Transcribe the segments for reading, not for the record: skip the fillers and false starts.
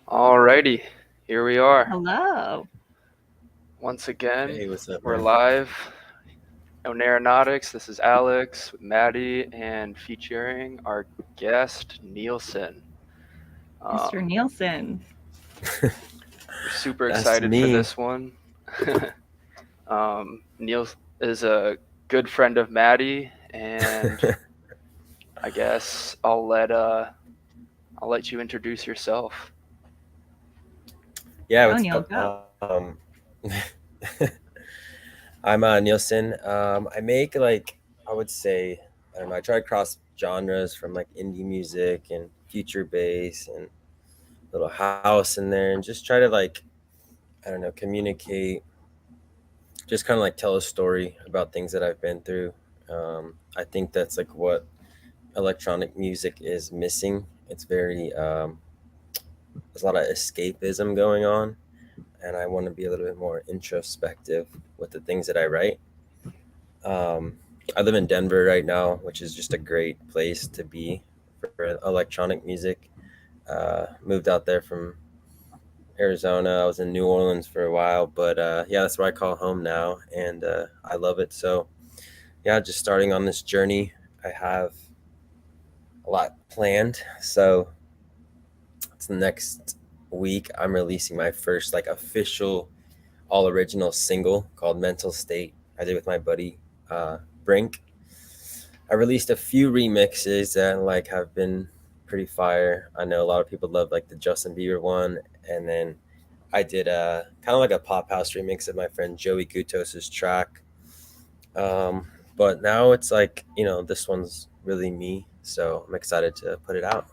Alrighty, here we are. Hello. Once again, Hey, what's up, we're man? live. Oneironautics, this is Alex with Maddie and featuring our guest, Nealson. Mr. Nealson. We're super That's excited for me. this one. Neil is a good friend of Maddie, and I guess I'll let you introduce yourself. Yeah, Go, what's Neil, up? go. I'm Nealson. I make I would say, I don't know, I try to cross genres from like indie music and future bass and little house in there and just try to I don't know, communicate, just kind of like tell a story about things that I've been through. I think that's like what electronic music is missing. It's very, there's a lot of escapism going on, and I want to be a little bit more introspective with the things that I write. Um, I live in Denver right now, which is just a great place to be for electronic music. Moved out there from Arizona. I was in New Orleans for a while, but yeah, that's where I call home now, and I love it. So yeah, just starting on this journey. I have a lot planned. So it's the next week. I'm releasing my first like official all original single called Mental State. I did with my buddy Brink. I released a few remixes that like have been pretty fire. I know a lot of people love like the Justin Bieber one, and then I did a kind of like a pop house remix of my friend Joey Gutos's track. Um, but now it's like, this one's really me, so I'm excited to put it out.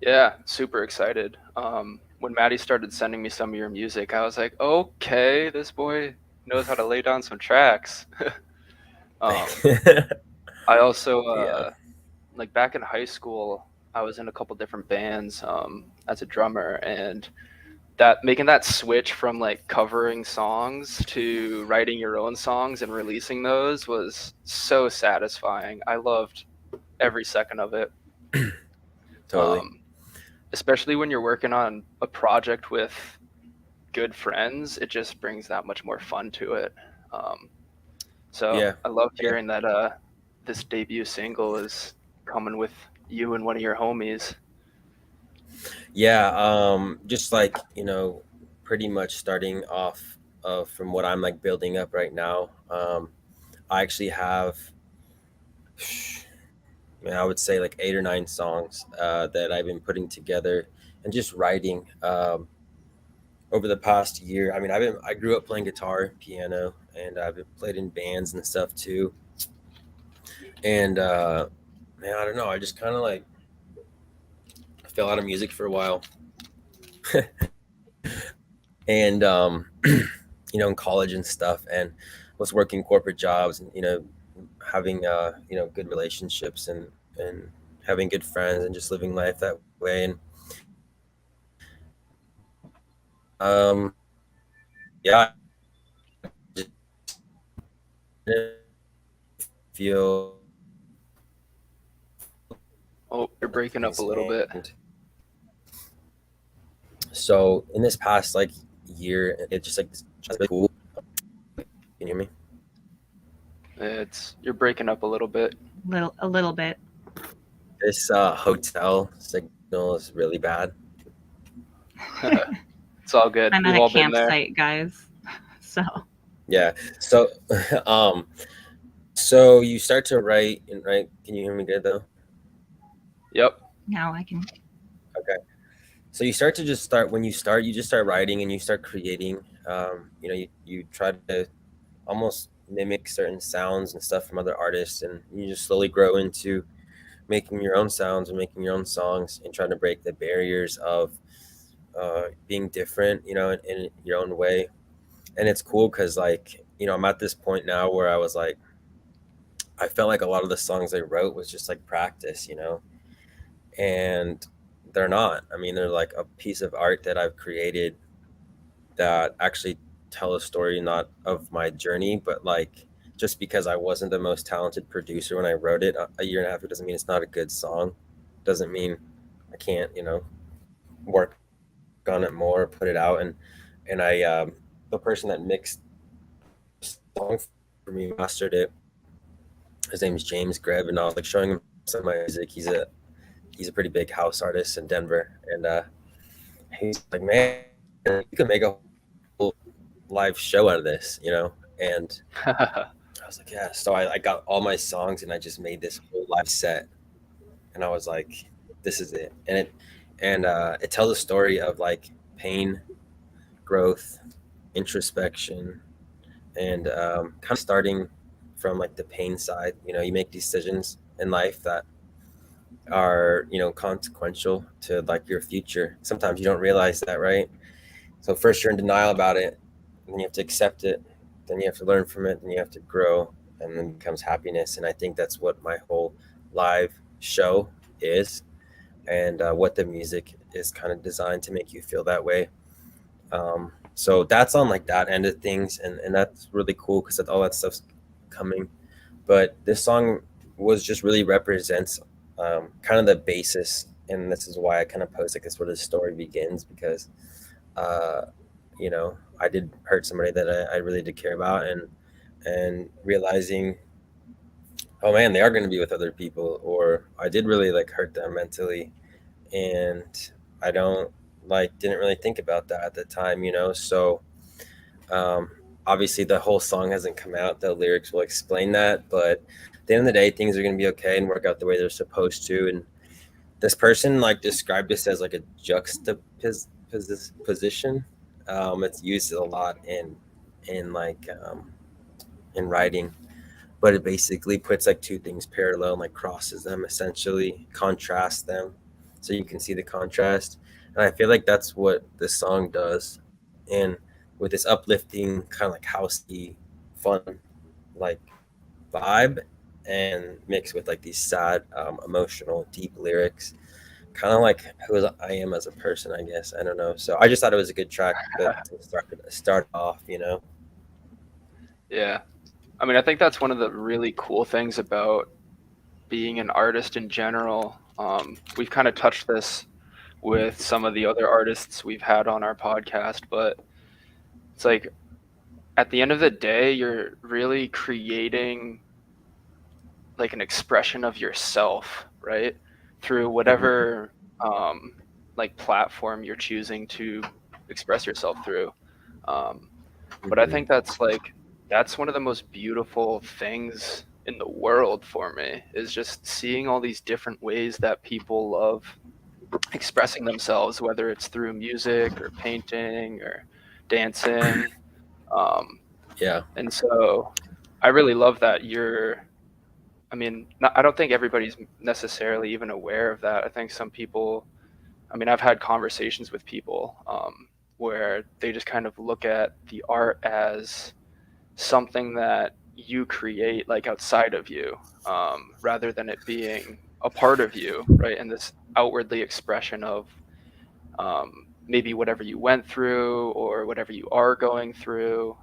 Yeah, super excited. When Maddie started sending me some of your music, I was like, okay, this boy knows how to lay down some tracks. um, I also, Yeah. like back in high school, I was in a couple different bands as a drummer, and that making that switch from like covering songs to writing your own songs and releasing those was so satisfying. I loved every second of it. Totally. Um, Especially when you're working on a project with good friends, it just brings that much more fun to it. Um, so Yeah. I love Yeah. hearing that this debut single is coming with you and one of your homies. Yeah, just like, pretty much starting off from what I'm like building up right now. I actually have, man, I would say like 8 or 9 songs that I've been putting together and just writing over the past year. I mean, I grew up playing guitar, piano, and I've been played in bands and stuff too. And man, I don't know, I just kind of like fell out of music for a while. And in college and stuff, and was working corporate jobs, and having good relationships, and having good friends, and just living life that way. And yeah, I just feel Oh, you're breaking up a things. little bit. And so in this past like year, it just like just really cool. Can you hear me? You're breaking up a little bit. A little bit. This hotel signal is really bad. It's all good. I'm We've at a all been there. campsite, guys. So Yeah. So um so you start to write and write. Can you hear me good though? Yep. now I can. Okay. So when you start, you just start writing and you start creating. You try to almost mimic certain sounds and stuff from other artists, and you just slowly grow into making your own sounds and making your own songs and trying to break the barriers of being different, in your own way. And it's cool because, like, I'm at this point now where I felt like a lot of the songs I wrote was just like practice, and they're not. I mean, they're like a piece of art that I've created that actually tell a story not of my journey, but like just because I wasn't the most talented producer when I wrote it a year and a half, it doesn't mean it's not a good song. Doesn't mean I can't, work on it more, put it out. And the person that mixed the song for me, mastered it. His name's James Greb, and I was like showing him some of my music. He's a pretty big house artist in Denver, and he's like, man, you could make a whole live show out of this. And I was like, yeah. So I got all my songs and I just made this whole live set, and I was like, this is it. And it tells a story of like pain, growth, introspection, and kind of starting from like the pain side. You make decisions in life that are consequential to like your future. Sometimes you don't realize that, right? So first you're in denial about it, and then you have to accept it, then you have to learn from it, then you have to grow, and then becomes happiness. And I think that's what my whole live show is, and what the music is kind of designed to make you feel that way. So that's on like that end of things, and that's really cool because all that stuff's coming. But this song was just really represents kind of the basis, and this is why I kind of post like this where the story begins, because uh, I did hurt somebody that I really did care about, and realizing, oh man, they are going to be with other people, or I did really like hurt them mentally, and I don't like didn't really think about that at the time. So um, obviously the whole song hasn't come out. The lyrics will explain that, but at the end of the day, things are going to be okay and work out the way they're supposed to. And this person like described this as like a juxtaposition. It's used a lot in like in writing, but it basically puts like two things parallel and like crosses them, essentially contrasts them, so you can see the contrast. And I feel like that's what this song does. And with this uplifting kind of like housey, fun, like vibe, and mixed with like these sad, emotional, deep lyrics, kind of like who I am as a person, I guess. I don't know. So I just thought it was a good track to start off. Yeah. I mean, I think that's one of the really cool things about being an artist in general. We've kind of touched this with some of the other artists we've had on our podcast, but it's like at the end of the day, you're really creating like an expression of yourself, right? Through Mhm. whatever like platform you're choosing to express yourself through. Um, but I Mhm. think that's one of the most beautiful things in the world for me is just seeing all these different ways that people love expressing themselves, whether it's through music or painting or dancing. Um, Yeah. and so I really love that I mean, not, I don't think everybody's necessarily even aware of that. I think some people, I mean, I've had conversations with people where they just kind of look at the art as something that you create like outside of you, rather than it being a part of you, right? And this outwardly expression of maybe whatever you went through or whatever you are going through.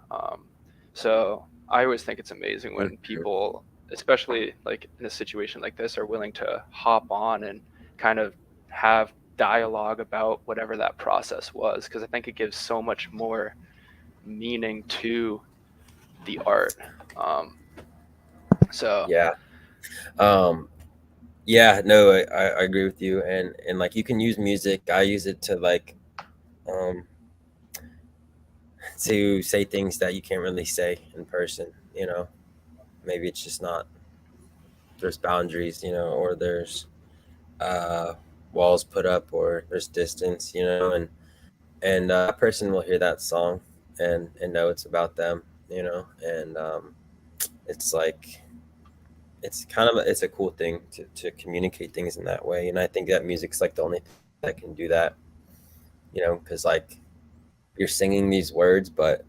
So I always think it's amazing when Mhm. people, especially like in a situation like this, are willing to hop on and kind of have dialogue about whatever that process was, because I think it gives so much more meaning to the art. Um, so Yeah. Um, yeah, no, I agree with you. And like you can use music. I use it to like um to say things that you can't really say in person. Maybe it's just not, there's boundaries, or there's uh walls put up, or there's distance, and that person will hear that song and know it's about them, and it's like it's a cool thing to communicate things in that way. And I think that music's like the only thing that can do that, because like you're singing these words, but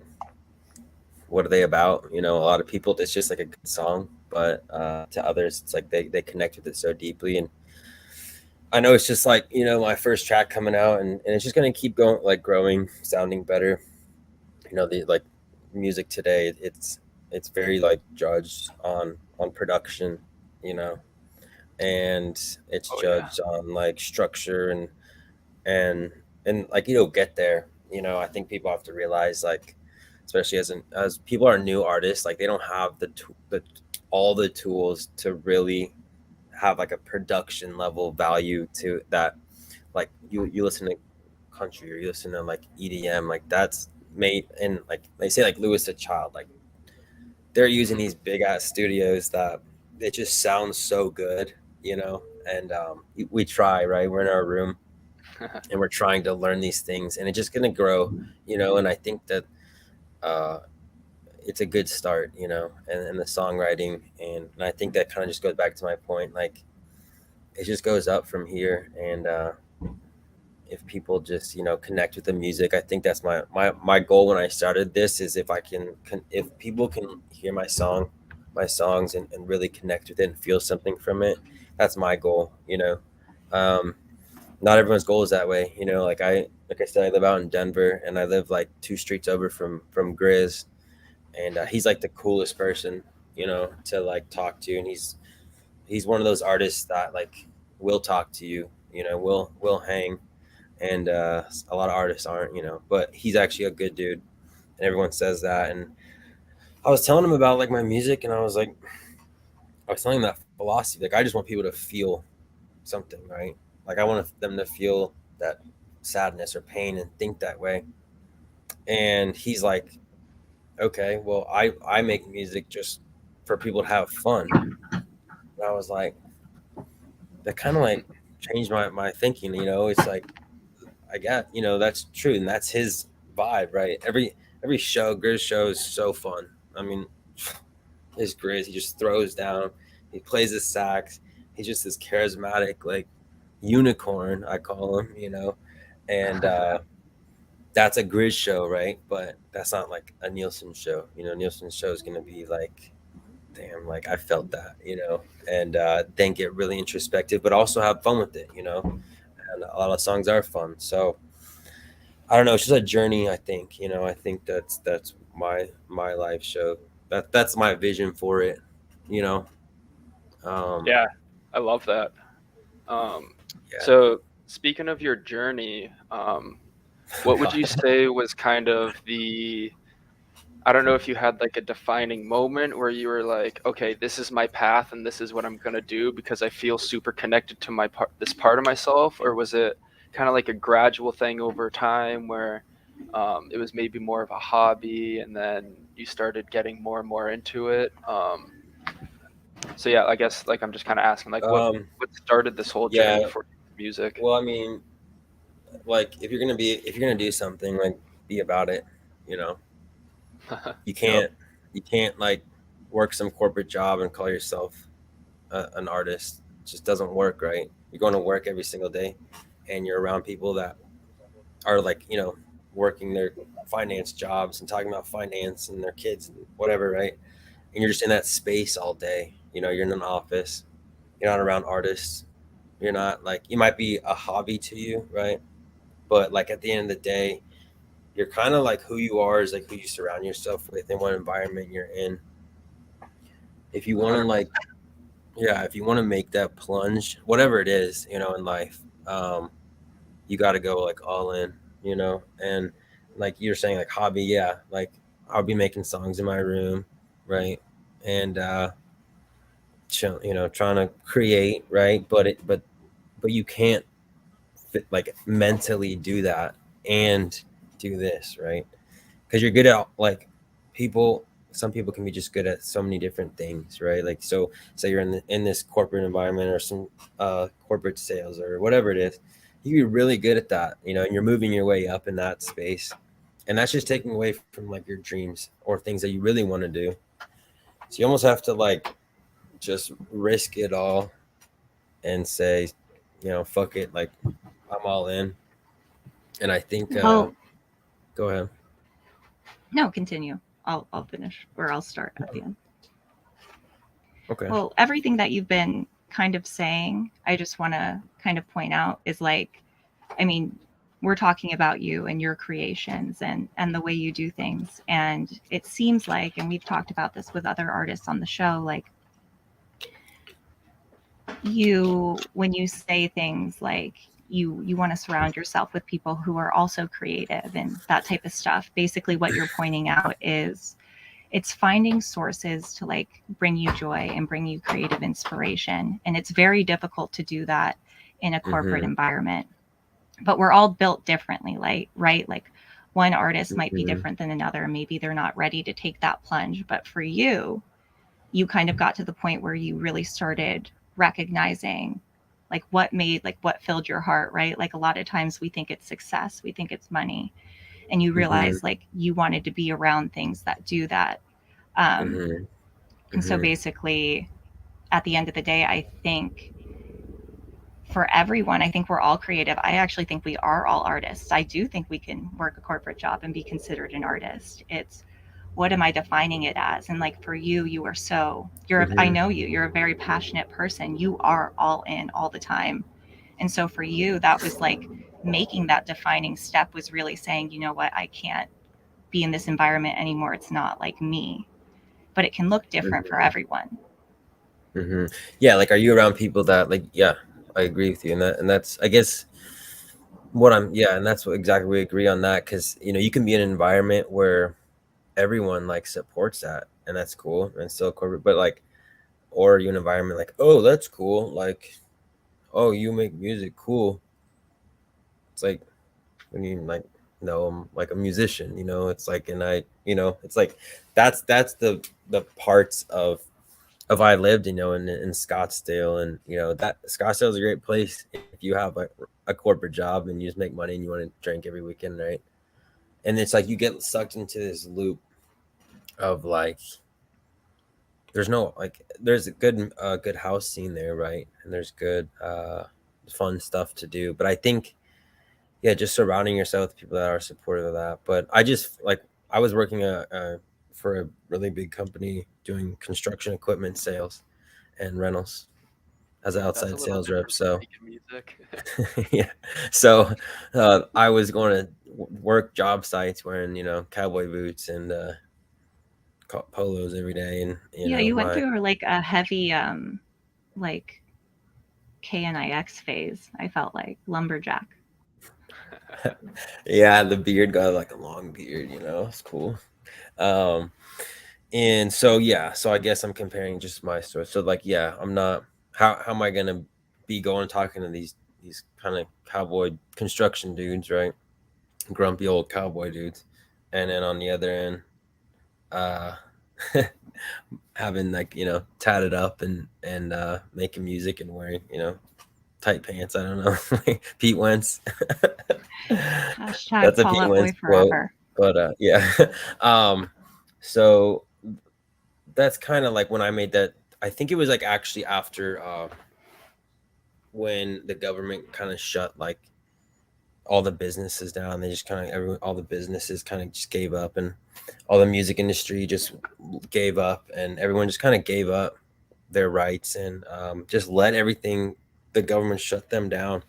what are they about? A lot of people, it's just like a good song, but to others, it's like they connect with it so deeply. And I know it's just like, my first track coming out, and it's just gonna keep going, like growing, sounding better. The like music today, it's very like judged on production, you know, and it's Oh yeah. judged on like structure and like you don't get there. I think people have to realize, like, especially as people are new artists, like they don't have the all the tools to really have like a production level value to that. Like you listen to country, or you listen to like EDM, like that's made, and like they say like Louis the Child, like they're using these big ass studios that it just sounds so good, and we try, right, we're in our room and we're trying to learn these things, and it's just going to grow, and I think that uh it's a good start, and the songwriting, and I think that kind of just goes back to my point, like it just goes up from here. And if people just connect with the music, I think that's my goal when I started this, is if I can if people can hear my songs, and really connect with it and feel something from it, that's my goal. um Not everyone's goal is that way. Like I said, I live out in Denver, and I live like 2 streets over from Grizz, and he's like the coolest person, to like talk to, and he's one of those artists that like will talk to you, will hang, and a lot of artists aren't, but he's actually a good dude, and everyone says that. And I was telling him about like my music, and I was telling him that philosophy, like I just want people to feel something, right? Like I want them to feel that sadness or pain and think that way. And he's like, okay, well, I make music just for people to have fun. And I was like, that kind of like changed my thinking. It's like, I got, that's true, and that's his vibe, right? Every show, Grizz show is so fun. I mean, his Grizz, he just throws down, he plays his sax, he's just this charismatic like unicorn, I call him, and that's a Grizz show, right? But that's not like a Nealson show. Nealson's show is gonna be like, damn, like I felt that, and then get really introspective, but also have fun with it, And a lot of songs are fun, so I don't know. It's just a journey. I think, I think that's my life show. That's my vision for it, you know. Um, Yeah, I love that. Um, yeah. so speaking of your journey, what would you God. say was kind of I don't know if you had like a defining moment where you were like, okay, this is my path and this is what I'm gonna do because I feel super connected to this part of myself, or was it kind of like a gradual thing over time where it was maybe more of a hobby and then you started getting more and more into it? So yeah, I guess like I'm just kind of asking like Um, what started this whole journey yeah. for music? Well, I mean, like if you're gonna do something, like be about it. You know, you Yep. can't you can't like work some corporate job and call yourself an artist. It just doesn't work, right? You're going to work every single day, and you're around people that are like, working their finance jobs and talking about finance and their kids and whatever, right? And you're just in that space all day. You're in an office. You're not around artists. You're not like, you might be a hobby to you, right? But like at the end of the day, you're kind of like, who you are is like who you surround yourself with and what environment you're in. If you want to 100%. like, yeah, if you want to make that plunge, whatever it is, in life, you got to go like all in, and like you're saying, like hobby, yeah, like I'll be making songs in my room, right? And trying to create, right? But you can't like mentally do that and do this, right? Because you're good at like people. Some people can be just good at so many different things, right? Like, so say you're in this corporate environment, or some corporate sales or whatever it is, you can be really good at that, and you're moving your way up in that space, and that's just taking away from like your dreams or things that you really want to do. So you almost have to like just risk it all and say, fuck it, like I'm all in. And I think, Well, go ahead. no, continue. I'll finish, or I'll start at the end. Okay. Well, everything that you've been kind of saying, I just want to kind of point out is like, I mean, we're talking about you and your creations and the way you do things. And it seems like, and we've talked about this with other artists on the show, like when you say things like you want to surround yourself with people who are also creative and that type of stuff, basically what you're pointing out is it's finding sources to like bring you joy and bring you creative inspiration. And it's very difficult to do that in a corporate environment. But we're all built differently, like, right? Like one artist might be different than another. Maybe they're not ready to take that plunge. But for you, you kind of got to the point where you really started recognizing like what filled your heart, right? Like a lot of times we think it's success, we think it's money, and you realize like you wanted to be around things that do that. And so basically at the end of the day, I think for everyone, I think we're all creative. I actually think we are all artists. I do think we can work a corporate job and be considered an artist. It's what am I defining it as? And like for you, I know you're a very passionate person. You are all in all the time. And so for you, that was like making that defining step was really saying, you know what, I can't be in this environment anymore. It's not like me, but it can look different for everyone. Yeah. Like, are you around people that like, yeah, I agree with you. And that's, I guess and that's what exactly we agree on that. Cause you can be in an environment where everyone like supports that and that's cool and still corporate, but like, or you an environment like, oh, that's cool. Like, oh, you make music, cool. It's like when you like, no, I'm like a musician, it's like, and it's like, that's the parts of I lived, in Scottsdale, and that Scottsdale is a great place if you have like a corporate job and you just make money and you want to drink every weekend, right? And it's like you get sucked into this loop of like there's a good house scene there, right? And there's good fun stuff to do. But I think just surrounding yourself with people that are supportive of that. But I was working for a really big company doing construction equipment sales and rentals as an outside sales rep. So music. yeah, so I was going to work job sites wearing cowboy boots and polos every day, and you went through like a heavy like KNIX phase. I felt like lumberjack. Yeah, the beard got like a long beard, it's cool. And so so I guess I'm comparing just my story. So like, yeah, I'm not. How am I gonna be going talking to these kind of cowboy construction dudes, right? Grumpy old cowboy dudes, and then on the other end, having like tatted up and making music and wearing tight pants. I don't know, Pete Wentz. Hashtag That's a Fall Pete Out Wentz Boy forever. quote. But yeah, so that's kind of like when I made that. I think it was like actually after when the government kind of shut like all the businesses down. They just kind of all the businesses kind of just gave up, and all the music industry just gave up, and everyone just kind of gave up their rights and just let everything. The government shut them down,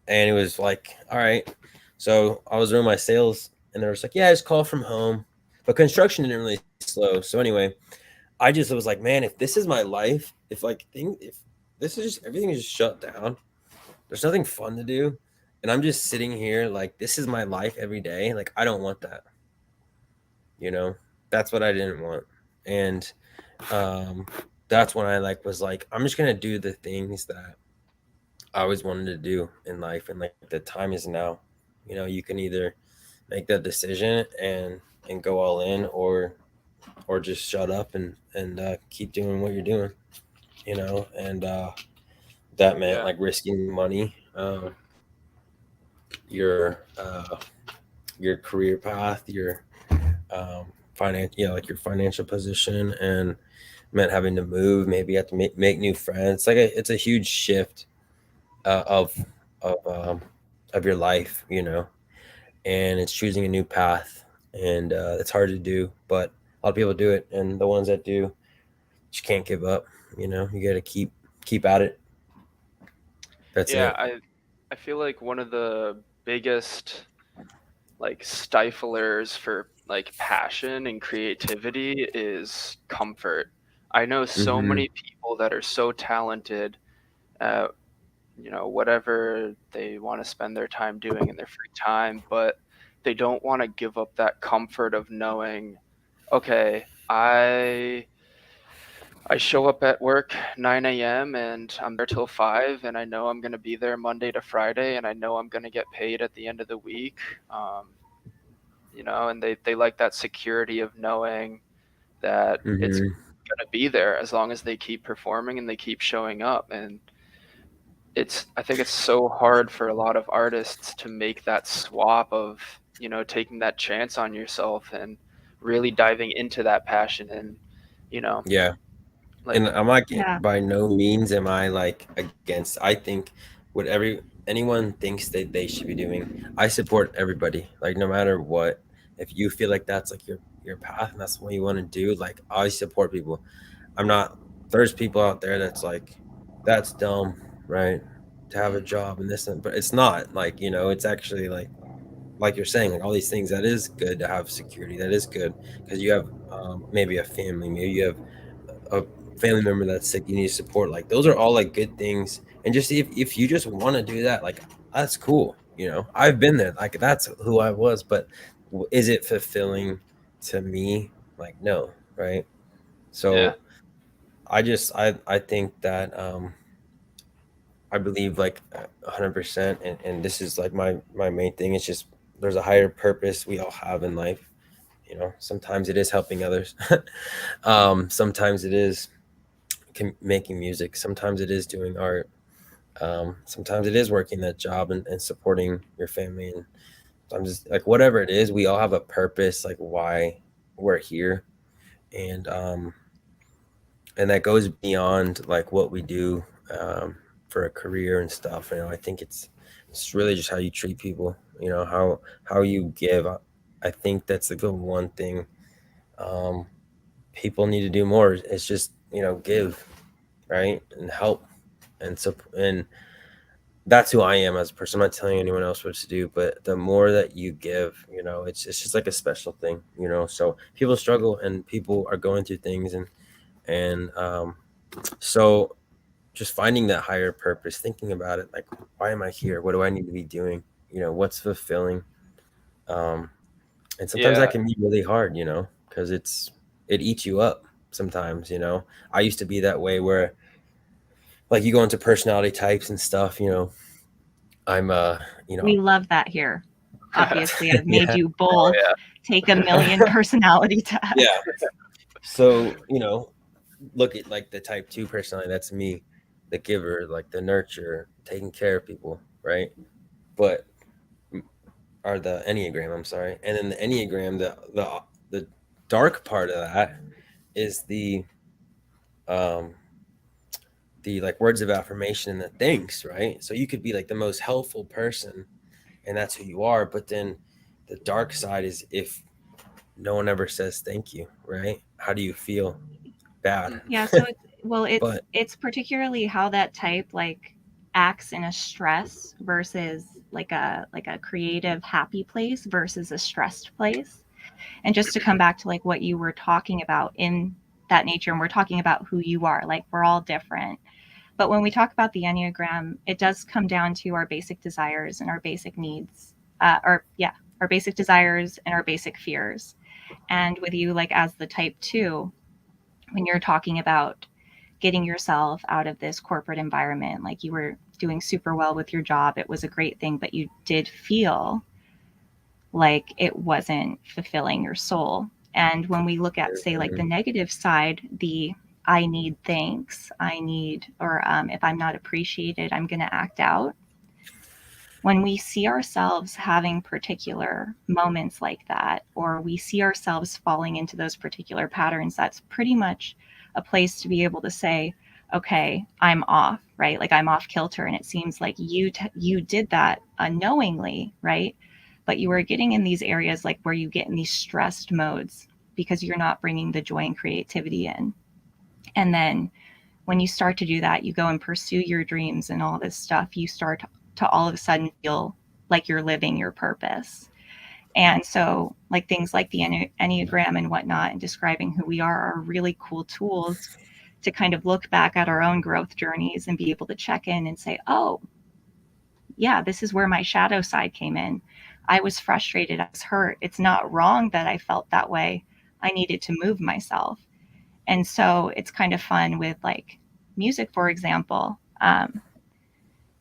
and it was like, all right. So I was doing my sales, and they was like, yeah, just call from home. But construction didn't really slow. So anyway, I just was like, man, if this is my life, if this is just everything is just shut down, there's nothing fun to do, and I'm just sitting here like this is my life every day. Like I don't want that. That's what I didn't want, and that's when I was like, I'm just gonna do the things that I always wanted to do in life, and like the time is now. You can either make that decision and go all in, or just shut up and keep doing what you're doing. And that meant like risking money, your career path, your like your financial position, and meant having to move. Maybe you have to make new friends. It's a huge shift of your life, and it's choosing a new path, and it's hard to do, but a lot of people do it, and the ones that do just can't give up. You got to keep keep at it. That's Yeah, it. I feel like one of the biggest like stiflers for like passion and creativity is comfort. I know so Hmm. many people that are so talented at, whatever they want to spend their time doing in their free time, but they don't want to give up that comfort of knowing, okay, I show up at work 9 a.m. and I'm there till 5, and I know I'm going to be there Monday to Friday, and I know I'm going to get paid at the end of the week. Um, and they like that security of knowing that it's Hmm. going to be there as long as they keep performing and they keep showing up. And I think it's so hard for a lot of artists to make that swap of, taking that chance on yourself and really diving into that passion and, you know, Yeah. like, And I'm like, Yeah. by no means am I like against. I think what anyone thinks that they should be doing, I support everybody. Like no matter what, if you feel like that's like your path and that's what you want to do, like I support people. I'm not. There's people out there that's like, that's dumb, right? To have a job and this, but it's not like it's actually like you're saying, like all these things. That is good to have security. That is good because you have maybe a family, maybe you have a family member that's sick, you need support. Like those are all like good things. And just if you just want to do that, like that's cool. I've been there. Like that's who I was. But is it fulfilling to me? Like no, right? yeah, So I think that I believe like 100%, and this is like my main thing. It's just there's a higher purpose we all have in life. Sometimes it is helping others. Sometimes it is making music. Sometimes it is doing art. Sometimes it is working that job and supporting your family. And sometimes it's like whatever it is, we all have a purpose, like why we're here, and and that goes beyond like what we do for a career and stuff. I think it's really just how you treat people. How you give. I think that's the one thing um, people need to do more. It's just give, right, and help and that's who I am as a person. I'm not telling anyone else what to do, but the more that you give, it's just like a special thing. So people struggle and people are going through things, and so just finding that higher purpose, thinking about it, like why am I here? What do I need to be doing? What's fulfilling? Um, and sometimes that yeah, can be really hard, because it eats you up sometimes. I used to be that way where like you go into personality types and stuff. I'm We love that here. Obviously, I've made yeah, you oh both yeah, take a million personality yeah. tests. So, look at like the type 2 personality. That's me, the giver, like the nurturer, taking care of people, right? But or the Enneagram, I'm sorry. And then the Enneagram, the dark part of that is um the like words of affirmation and the thanks, right? So you could be like the most helpful person and that's who you are, but then the dark side is if no one ever says thank you, right? How do you feel? Bad. mhm, Yeah, so it's But it's particularly how that type like acts in a stress versus like a creative happy place versus a stressed place. And just to come back to like what you were talking about in that nature, and we're talking about who you are, like we're all different. But when we talk about the Enneagram, it does come down to our basic desires and our basic needs, or yeah, our basic desires and our basic fears. And with you, like as the type 2, when you're talking about getting yourself out of this corporate environment, like you were doing super well with your job, it was a great thing, but you did feel like it wasn't fulfilling your soul. And when we look at, say, like the negative side, the I need thanks, I need, or if I'm not appreciated, I'm going to act out. When we see ourselves having particular moments like that, or we see ourselves falling into those particular patterns, that's pretty much a place to be able to say, okay, I'm off, right? Like I'm off kilter. And it seems like you did that unknowingly, right? But you are getting in these areas like where you get in these stressed modes because you're not bringing the joy and creativity in. And then when you start to do that, you go and pursue your dreams and all this stuff, you start to all of a sudden feel like you're living your purpose. And so, like things like the Enneagram and whatnot, and describing who we are really cool tools to kind of look back at our own growth journeys and be able to check in and say, oh, yeah, this is where my shadow side came in. I was frustrated, I was hurt. It's not wrong that I felt that way. I needed to move myself. And so it's kind of fun with like music, for example,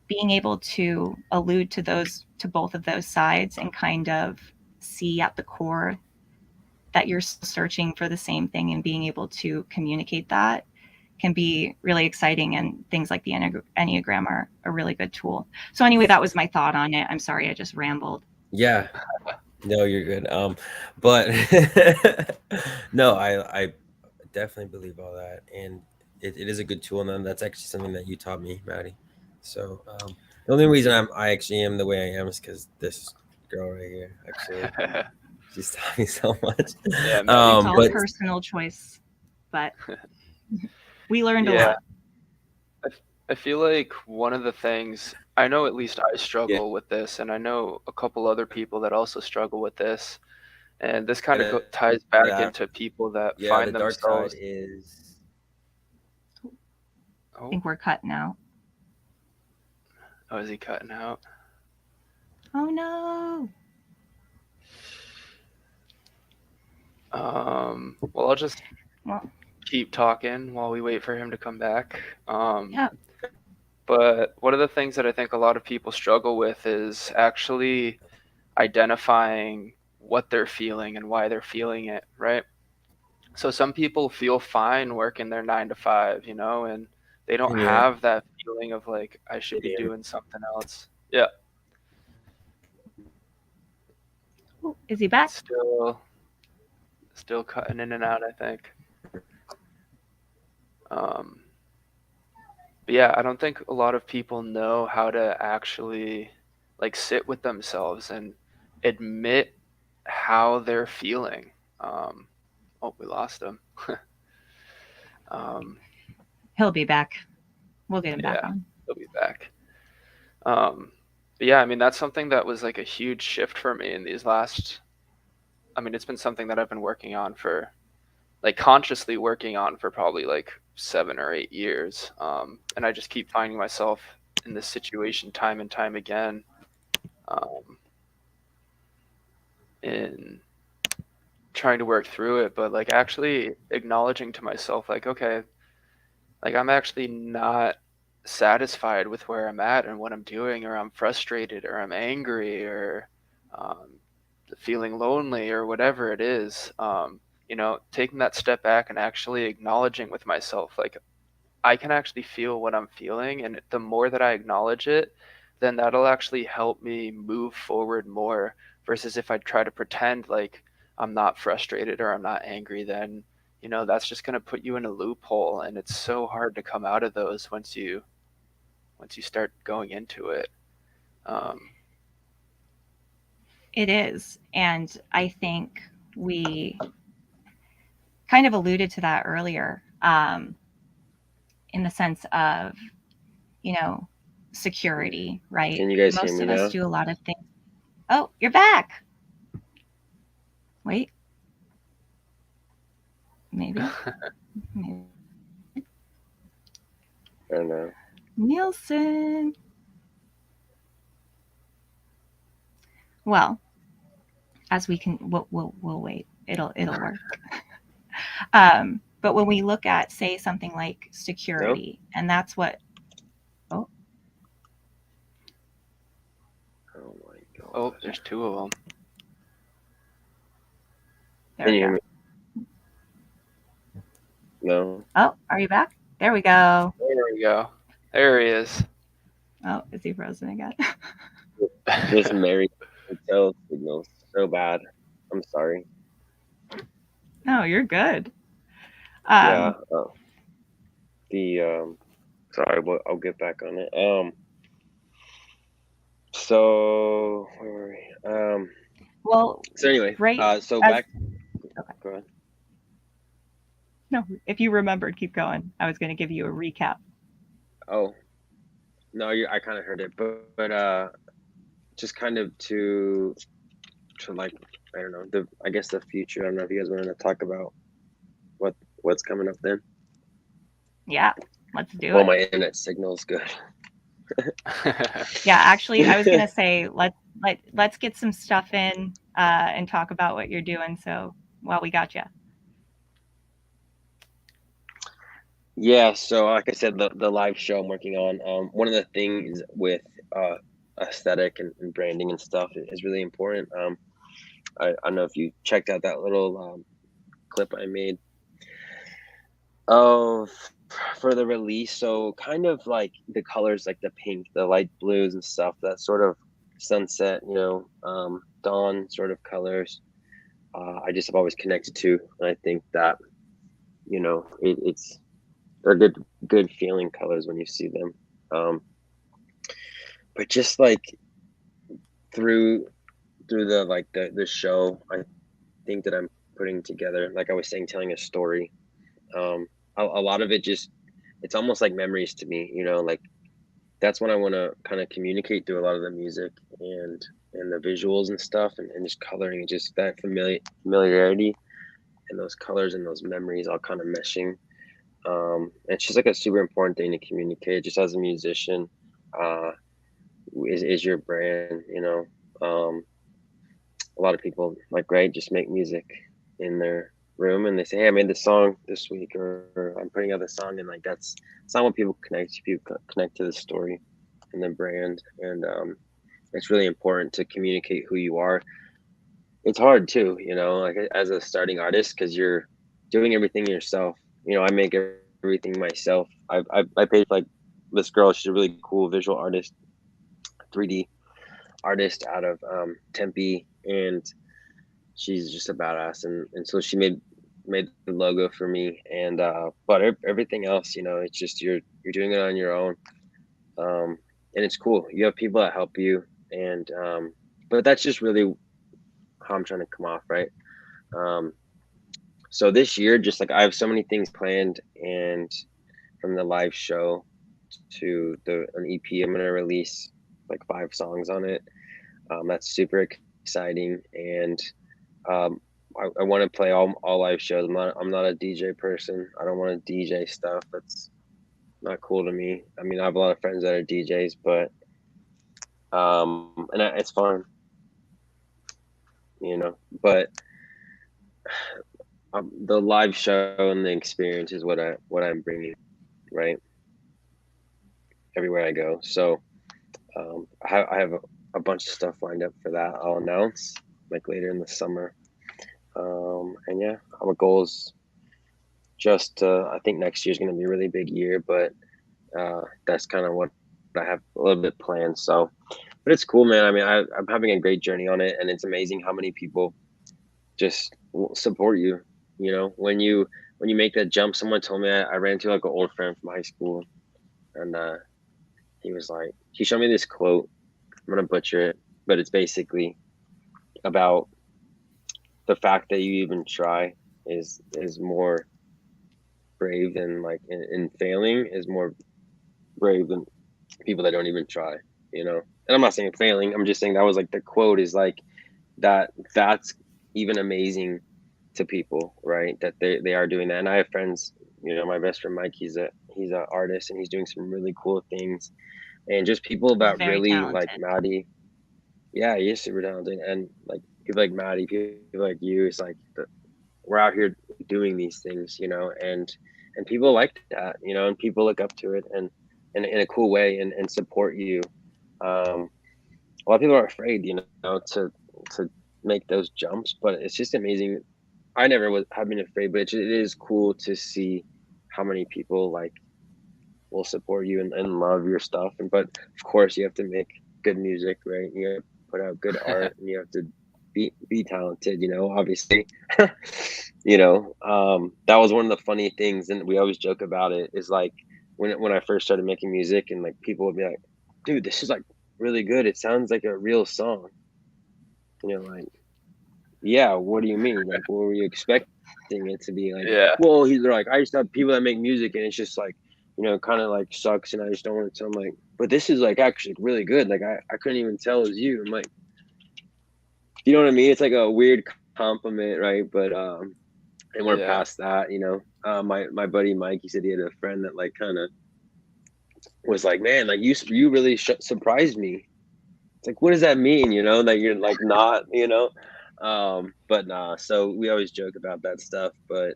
being able to allude to both of those sides and kind of see at the core that you're searching for the same thing and being able to communicate that can be really exciting. And things like the Enneagram are a really good tool. So anyway, that was my thought on it. I'm sorry, I just rambled. Yeah. No, you're good. But no, I definitely believe all that, and it is a good tool, and that's actually something that you taught me, Maddie. So the only reason I actually am the way I am is because this girl right here, actually, she's taught me so much. Yeah, It's all but personal choice, but we learned a yeah, lot. I feel like one of the things, I know at least I struggle with this, and I know a couple other people that also struggle with this. And this kind of ties back yeah, into people that yeah, find the dark side themselves. is I Oh, think we're cutting out. oh, is he cutting out? Oh no. Well, I'll just Well, keep talking while we wait for him to come back. yeah. But one of the things that I think a lot of people struggle with is actually identifying what they're feeling and why they're feeling it, right? So some people feel fine working their 9 to 5, and they don't yeah. have that feeling of like, I should be doing something else. Yeah. Ooh, is he back? Still cutting in and out, I think. But yeah, I don't think a lot of people know how to actually like sit with themselves and admit how they're feeling. Oh, we lost him. He'll be back. We'll get him back Yeah, on. he'll be back. But yeah, I mean, that's something that was like a huge shift for me in these last, I mean, it's been something that I've been working on for, like consciously working on for probably like 7 or 8 years. And I just keep finding myself in this situation time and time again. In trying to work through it, but like actually acknowledging to myself, like, okay, like I'm actually not satisfied with where I'm at and what I'm doing, or I'm frustrated, or I'm angry, or um, feeling lonely, or whatever it is. Taking that step back and actually acknowledging with myself, like, I can actually feel what I'm feeling, and the more that I acknowledge it, then that'll actually help me move forward more, versus if I try to pretend like I'm not frustrated or I'm not angry, then that's just going to put you in a loophole, and it's so hard to come out of those once you start going into it. It is. And I think we kind of alluded to that earlier, in the sense of, security, right? Can you guys hear Most me of now? us do a lot of things. Oh, you're back. Wait. Maybe. Maybe. I don't know. Nealson. Well, as we can, we'll wait. It'll work. But when we look at, say, something like security, and that's what. Oh, Oh my god. Oh, there's two of them. there Can we you go. hear me? No. Oh, are you back? There we go. There we go. There he is. Oh, is he frozen again? This Mary hotel signal so bad. I'm sorry. No, you're good. Yeah. Sorry, but I'll get back on it. So where were we? Well, So anyway, right. so as- back. okay. Go ahead. No, if you remembered, keep going. I was going to give you a recap. Oh no, I kind of heard it, but just kind of to like, I don't know, I guess the future. I don't know if you guys wanted to talk about what's coming up then. Yeah, let's do Well, it. my internet signal's good. Yeah, actually, I was going to say let's get some stuff in and talk about what you're doing. So while we got you. Yeah, so like I said, the live show I'm working on, one of the things with aesthetic and branding and stuff is really important. I don't know if you checked out that little clip I made of for the release. So kind of like the colors, like the pink, the light blues and stuff, that sort of sunset, dawn sort of colors. I just have always connected to, and I think that it's they're good feeling colors when you see them. But just like through the like the show, I think that I'm putting together, like I was saying, telling a story. Um, a lot of it just it's almost like memories to me, like that's when I want to kind of communicate through a lot of the music and the visuals and stuff and just coloring, just that familiarity and those colors and those memories all kind of meshing. It's just like a super important thing to communicate just as a musician. uh is your brand, a lot of people like, right, just make music in their room and they say, hey, I made this song this week, or I'm putting out this song, and like it's not what people connect to. People connect to the story and the brand, and it's really important to communicate who you are. It's hard too, like as a starting artist, because you're doing everything yourself. I make everything myself. I paid like this girl. She's a really cool visual artist, 3D artist out of Tempe, and she's just a badass. And so she made the logo for me, and but everything else, it's just you're doing it on your own. And it's cool. You have people that help you, and but that's just really how I'm trying to come off, right? Um, so this year, just like I have so many things planned, and from the live show to an EP I'm gonna release like 5 songs on it. That's super exciting, and um, I want to play all live shows. I'm not a DJ person. I don't want to DJ stuff. That's not cool to me. I mean, I have a lot of friends that are DJs, but it's fun, But the live show and the experience is what I'm bringing, right, everywhere I go. So I have a bunch of stuff lined up for that. I'll announce like later in the summer. And yeah, our goal is just I think next year is going to be a really big year, but that's kind of what I have a little bit planned. So, but it's cool, man. I mean, I'm having a great journey on it, and it's amazing how many people just support you. When you make that jump. Someone told me I ran into like an old friend from high school, and he showed me this quote. I'm gonna butcher it, but it's basically about the fact that you even try is more brave than like in failing is more brave than people that don't even try. And I'm not saying failing. I'm just saying that was like the quote is like that's even amazing to people, right? That they are doing that. And I have friends, my best friend Mike, he's an artist and he's doing some really cool things. And just people He's that very really like talented. Maddie. Yeah, he is super talented. And like people like Maddie, people like you, it's like we're out here doing these things, and people like that, and people look up to it and in a cool way and support you. A lot of people are afraid, to make those jumps, but it's just amazing. I never have been afraid, but it is cool to see how many people like will support you and love your stuff. But of course, you have to make good music, right? You have to put out good art, and you have to be talented. Obviously, that was one of the funny things, and we always joke about it. Is like when I first started making music, and like people would be like, "Dude, this is like really good. It sounds like a real song." Like, yeah, what do you mean? Like, what were you expecting? expecting it to be like, Yeah. well, they're like, I just have people that make music and it's just like, kind of like sucks and I just don't want it. So I'm like, but this is like actually really good. Like I couldn't even tell it was you. I'm like, you know what I mean? It's like a weird compliment, right? But and we're Yeah. past that, my buddy Mike, he said he had a friend that like kind of was like, man, like you really surprised me. It's like, what does that mean? That you're like not, but nah. So we always joke about that stuff, but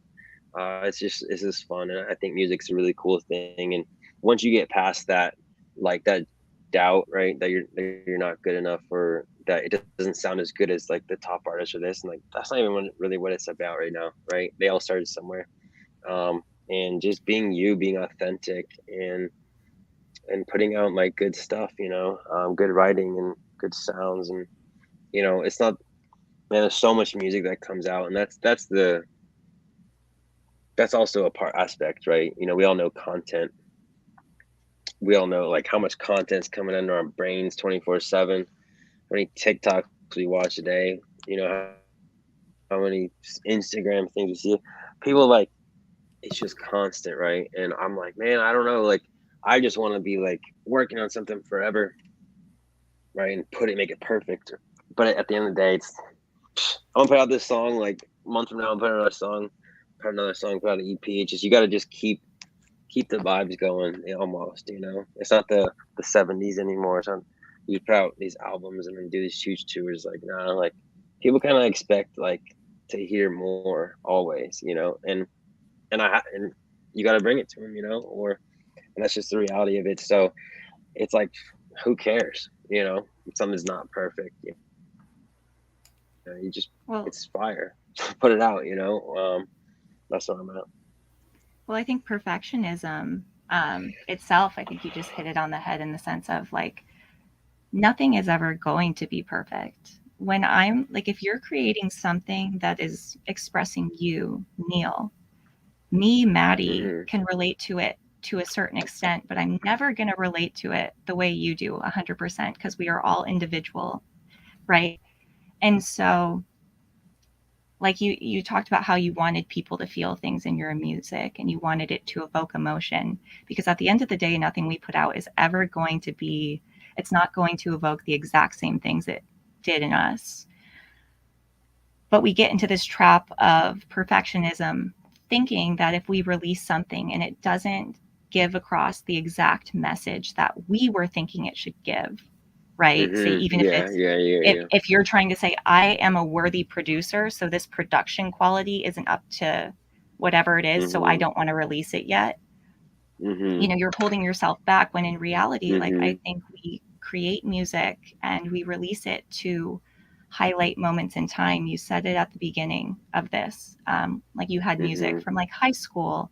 it's just fun, and I think music's a really cool thing. And once you get past that, like that doubt, right, that you're not good enough, or that it doesn't sound as good as like the top artist or this, and like that's not even really what it's about right now, right? They all started somewhere, and just being you, being authentic, and putting out like good stuff, good writing and good sounds, and it's not, man, there's so much music that comes out, and that's also a part aspect, right? We all know content. We all know like how much content's coming into our brains 24/7. How many TikToks we watch a day, how many Instagram things we see. People like, it's just constant, right? And I'm like, man, I don't know, like I just want to be like working on something forever, right? And make it perfect. But at the end of the day, I'm gonna put out this song like a month from now. I'm putting put another song, put out an EP. It's just, you got to just keep the vibes going. Almost, it's not the 70s anymore. It's not, you put out these albums and then do these huge tours. Like, nah, like people kind of expect like to hear more always, and you got to bring it to them, or, and that's just the reality of it. So it's like, who cares, if something's not perfect, you just, Well, it's fire. Put it out, that's what I'm at. well, I think perfectionism itself, I think you just hit it on the head in the sense of like, nothing is ever going to be perfect. When I'm like, if you're creating something that is expressing you, Neil, me, Maddie, Mm-hmm. can relate to it to a certain extent, but I'm never going to relate to it the way you do 100% because we are all individual, right? And so, like you talked about how you wanted people to feel things in your music and you wanted it to evoke emotion, because at the end of the day, nothing we put out is ever going to be, it's not going to evoke the exact same things it did in us. But we get into this trap of perfectionism, thinking that if we release something and it doesn't give across the exact message that we were thinking it should give, right? Say, Mm-hmm. even if Yeah, it's, yeah. if you're trying to say, I am a worthy producer, so this production quality isn't up to whatever it is, so I Mm-hmm. don't want to release it yet. Mm-hmm. You're holding yourself back, when in reality, like, Mm-hmm. I think we create music and we release it to highlight moments in time. You said it at the beginning of this, like you had music Mm-hmm. from like high school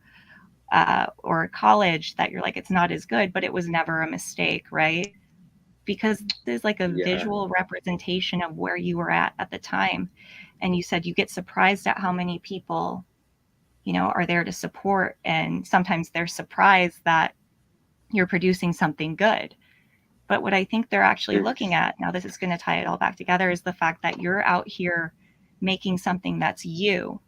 or college that you're like, it's not as good, but it was never a mistake, right? Because there's like a Yeah. visual representation of where you were at the time. And you said you get surprised at how many people are there to support, and sometimes they're surprised that you're producing something good. But what I think they're actually looking at, now this is going to tie it all back together, is the fact that you're out here making something that's you.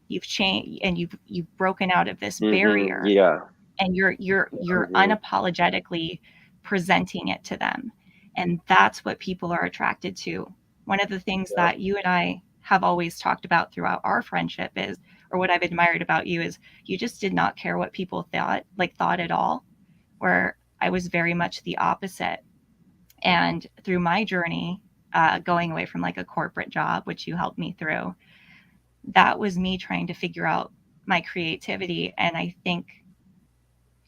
You've changed and you've broken out of this Mm-hmm. barrier, Yeah. and you're Mm-hmm. unapologetically presenting it to them. And that's what people are attracted to. One of the things Yep. that you and I have always talked about throughout our friendship is, or what I've admired about you, is you just did not care what people thought at all, where I was very much the opposite. And through my journey, going away from like a corporate job, which you helped me through, that was me trying to figure out my creativity. And I think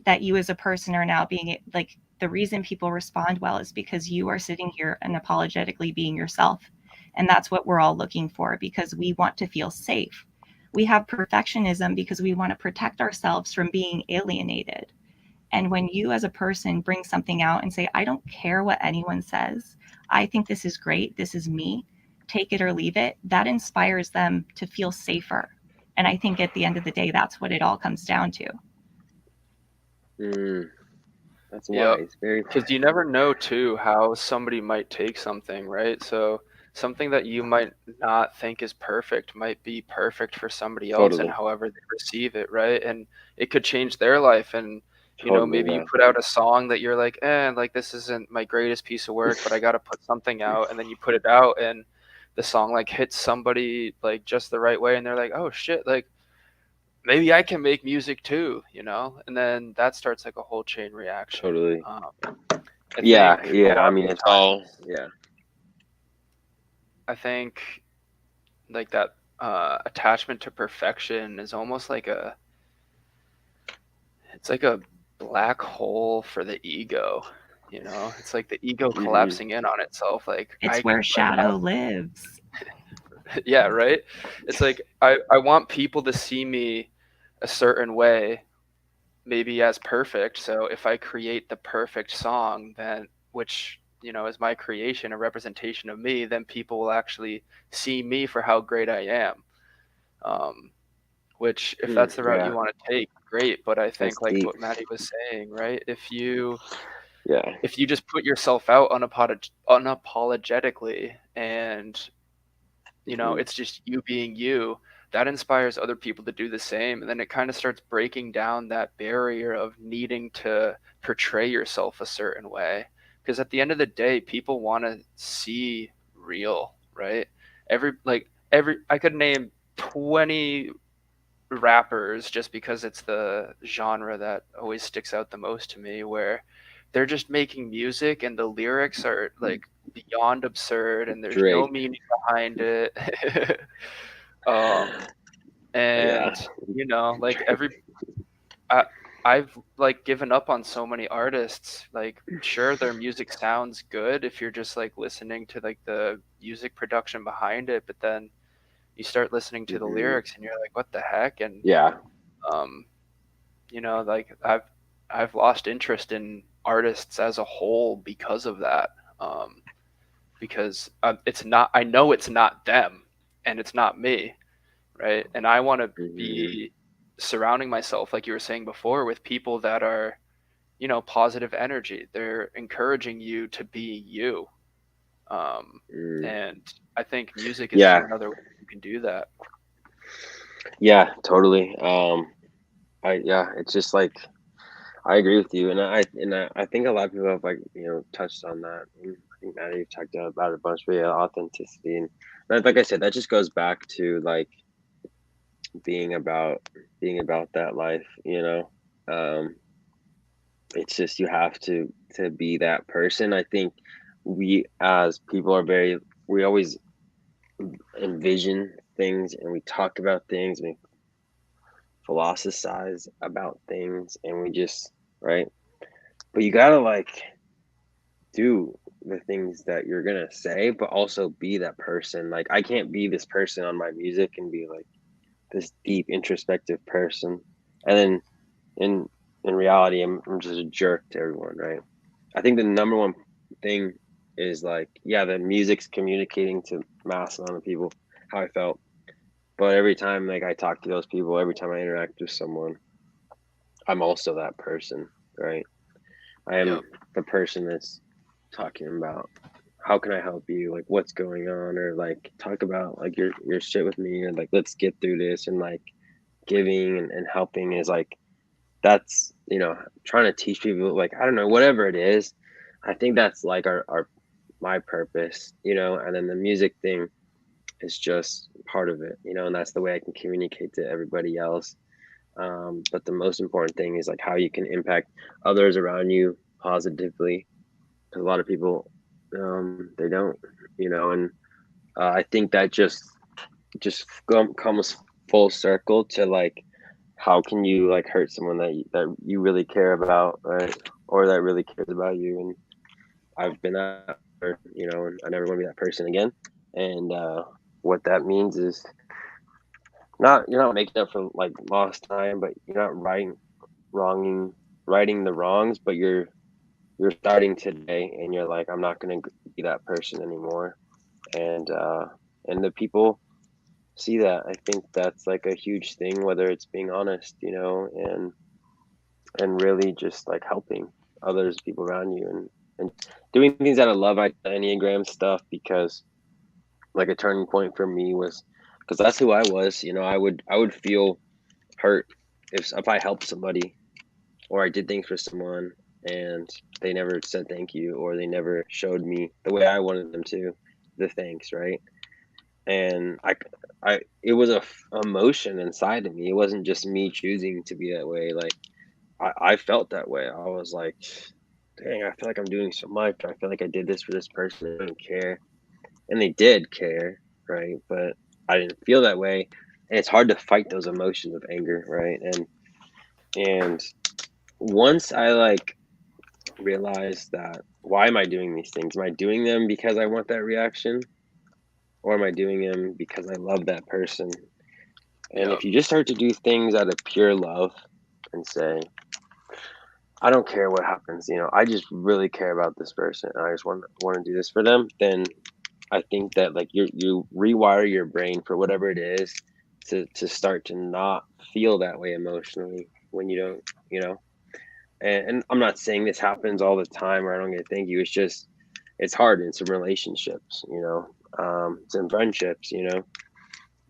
that you as a person are now being like, the reason people respond well is because you are sitting here and apologetically being yourself. And that's what we're all looking for, because we want to feel safe. We have perfectionism because we want to protect ourselves from being alienated. And when you as a person bring something out and say, I don't care what anyone says, I think this is great, this is me, take it or leave it, that inspires them to feel safer. And I think at the end of the day, that's what it all comes down to. That's Yep. wise. Very Because wise. you never know too how somebody might take something, right? So something that you might not think is perfect might be perfect for somebody else, and Totally. however they receive it, right? And it could change their life. And Totally. maybe you Yeah. put out a song that you're like, like this isn't my greatest piece of work, but I got to put something out. And then you put it out, and the song like hits somebody like just the right way, and they're like, oh shit, like maybe I can make music too, and then that starts like a whole chain reaction. Totally. I Yeah. think a Yeah. I lot of mean, the it's all. times, Yeah. I think like that attachment to perfection is almost like it's like a black hole for the ego. It's like the ego Hmm. collapsing in on itself. Like It's where shadow lives. yeah, right. It's like I want people to see me a certain way, maybe as perfect. So if I create the perfect song, then which is my creation, a representation of me, then people will actually see me for how great I am. Um, which, if that's the route Yeah. you want to take, great. But I That's think like deep. what Maddie was saying, right? Yeah. If you just put yourself out unapologetically, and Hmm. it's just you being you, that inspires other people to do the same. And then it kind of starts breaking down that barrier of needing to portray yourself a certain way. Because at the end of the day, people want to see real, right? I could name 20 rappers just because it's the genre that always sticks out the most to me, where they're just making music and the lyrics are like beyond absurd and there's no Drake. meaning behind it. um Yeah. and like I, I've like given up on so many artists. Like, sure, their music sounds good if you're just like listening to like the music production behind it, but then you start listening to the Hmm. lyrics and you're like, what the heck? And Yeah. um like I've lost interest in artists as a whole because of that. Because it's not, I know it's not them and it's not me, right? And I want to Hmm. be surrounding myself, like you were saying before, with people that are, positive energy. They're encouraging you to be you. Um, Mm. and I think music is just Yeah. another way you can do that. Yeah. Totally. Yeah. It's just like I agree with you, and I think a lot of people have like touched on that. And I think Maddie you've talked about it a bunch, but yeah, authenticity and like I said, that just goes back to like being about that life. Um, it's just you have to be that person. I think we as people are we always envision things and we talk about things and we philosophize about things and we just right. But you gotta like do the things that you're gonna say, but also be that person. Like I can't be this person on my music and be like this deep introspective person, and then in reality, I'm just a jerk to everyone, right? I think the number one thing is like, yeah, the music's communicating to mass amount of people how I felt, but every time like I talk to those people, every time I interact with someone, I'm also that person, right? I am Yep. the person that's talking about how can I help you, like what's going on, or like talk about like your shit with me, or like let's get through this, and like giving and helping is like that's trying to teach people like I don't know whatever it is. I think that's like our my purpose, and then the music thing is just part of it, and that's the way I can communicate to everybody else. But the most important thing is like how you can impact others around you positively, because a lot of people they don't, and I think that just comes full circle to like how can you like hurt someone that you really care about, right? Or that really cares about you. And I've been that, and I never want to be that person again. And what that means is not you're not making up for like lost time, but you're not wronging righting the wrongs, but you're starting today and you're like I'm not going to be that person anymore. And the people see that. I think that's like a huge thing, whether it's being honest, and really just like helping others, people around you, and doing things out of love. I Enneagram stuff because like a turning point for me was because that's who I was. You know, I would feel hurt if I helped somebody or I did things for someone and they never said thank you or they never showed me the way I wanted them to the thanks, right? And it was emotion inside of me. It wasn't just me choosing to be that way. Like I felt that way. I was like, dang, I feel like I'm doing so much. I feel like I did this for this person. They didn't care, and they did care, right? But I didn't feel that way, and it's hard to fight those emotions of anger, right? And once I like realized that, why am I doing these things? Am I doing them because I want that reaction, or am I doing them because I love that person? And Yep. if you just start to do things out of pure love and say, I don't care what happens, you know, I just really care about this person and I just want to do this for them, then I think that like you rewire your brain for whatever it is to start to not feel that way emotionally when you don't, you know. And I'm not saying this happens all the time or I don't get thank you. It's just it's hard in some relationships, you know, some friendships, you know.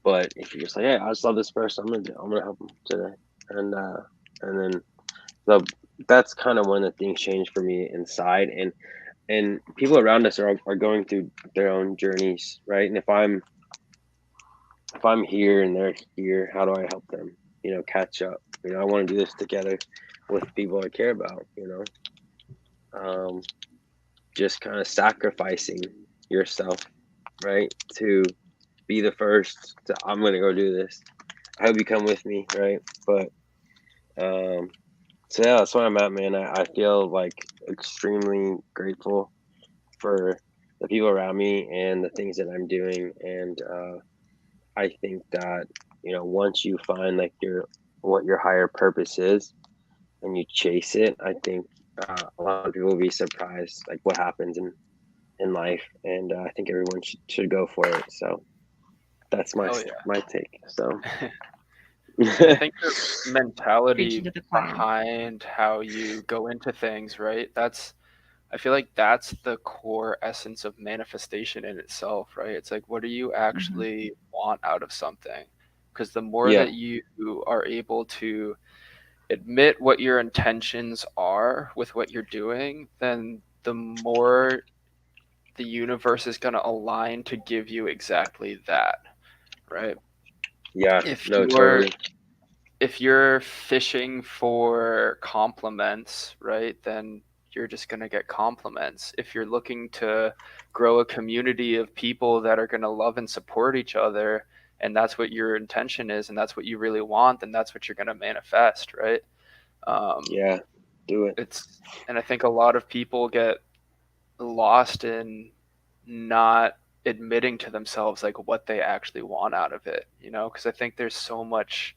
But if you're just like, hey, I just love this person, I'm gonna help them today, and then so that's kind of when the things change for me inside, and people around us are going through their own journeys, right? And if I'm here and they're here, how do I help them? You know, catch up. You know, I want to do this together with people I care about. You know, just kind of sacrificing yourself, right, to be the first. To, I'm gonna go do this. I hope you come with me, right? But so yeah, that's where I'm at, man. I feel like extremely grateful for the people around me and the things that I'm doing, and I think that you know once you find like your what your higher purpose is and you chase it, I think a lot of people will be surprised like what happens in life, and I think everyone should go for it. So that's Oh my take. So yeah. And I think the Preaching mentality to the choir. behind how you go into things, right? I feel like that's the core essence of manifestation in itself, right? It's like, what do you Hmm. actually want out of something? Because the more yeah, that you are able to admit what your intentions are with what you're doing, then the more the universe is going to align to give you exactly that, right? yeah, If no, you're totally. if you're fishing for compliments, right, then you're just going to get compliments. If you're looking to grow a community of people that are going to love and support each other, and that's what your intention is, and that's what you really want, then that's what you're going to manifest, right? Um, Yeah, do it. and I think a lot of people get lost in not admitting to themselves like what they actually want out of it, because I think there's so much.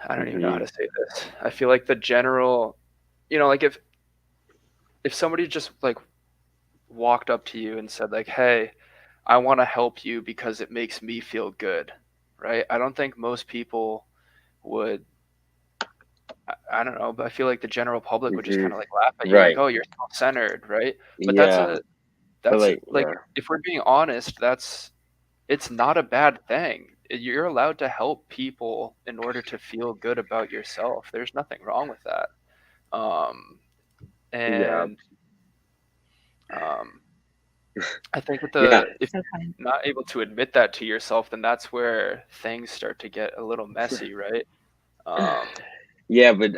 I don't even know how Hmm. to say this. I feel like the general, like if somebody just like walked up to you and said like, "Hey, I want to help you because it makes me feel good," right? I don't think most people would. I don't know, but I feel like the general public would just Hmm. kind of like laugh at you, like, Right. "Oh, you're self-centered," right? But Yeah, but that's like like, yeah. if we're being honest, it's not a bad thing. You're allowed to help people in order to feel good about yourself. There's nothing wrong with that. Um, Yeah. and um, I think Yeah. if So funny. you're not able to admit that to yourself, then that's where things start to get a little messy, right? Um, Yeah, but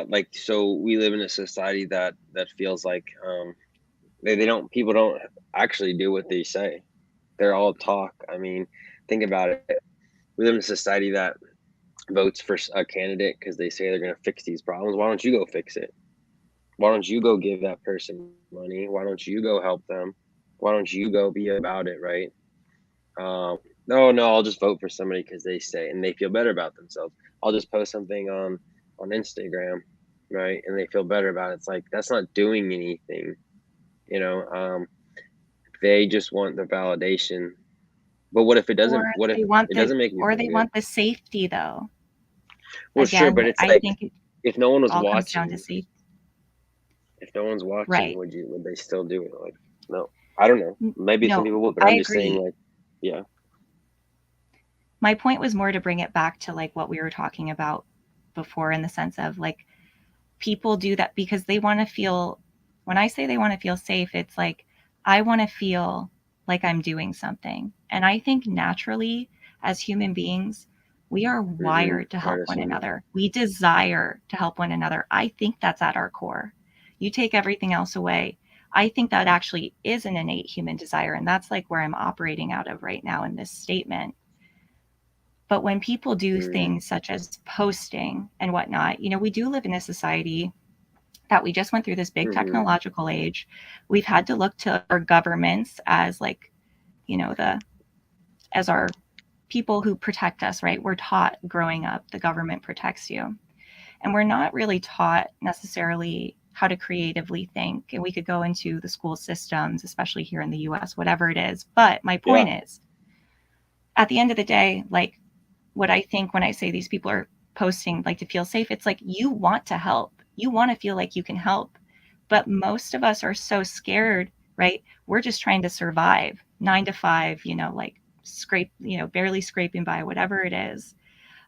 like so we live in a society that feels like they don't people don't actually do what they say. They're all talk. I mean, think about it. We live in a society that votes for a candidate because they say they're going to fix these problems. Why don't you go fix it? Why don't you go give that person money? Why don't you go help them? Why don't you go be about it, right? Um, no, I'll just vote for somebody because they say and they feel better about themselves. I'll just post something on Instagram, right? And they feel better about it. It's like that's not doing anything, you know. They just want the validation. But what if it Or doesn't? What if they want it the doesn't make you or feel they good? want the safety though. Well, sure, but Again, it's I like think it if no one was all comes down to watching, safety. if no one's watching, Right. would they still do it? Like, no. I don't know. Maybe some No, people would, but I I'm just saying, agree. like, yeah. My point was more to bring it back to like what we were talking about before, in the sense of like people do that because they want to feel, when I say they want to feel safe, it's like I want to feel like I'm doing something. And I think naturally, as human beings, we are wired to help one Artisan. another. We desire to help one another. I think that's at our core. You take everything else away, I think that actually is an innate human desire. And that's like where I'm operating out of right now in this statement. But when people do things such as posting and whatnot, you know, we do live in a society that we just went through this big technological age. We've had to look to our governments as like, you know, as our people who protect us, right? We're taught growing up, the government protects you. And we're not really taught necessarily how to creatively think. And we could go into the school systems, especially here in the US, whatever it is. But my point is, at the end of the day, like what I think when I say these people are posting like to feel safe, it's like you want to help. You want to feel like you can help. But most of us are so scared, right? We're just trying to survive 9 to 5, you know, like scrape, you know, barely scraping by, whatever it is.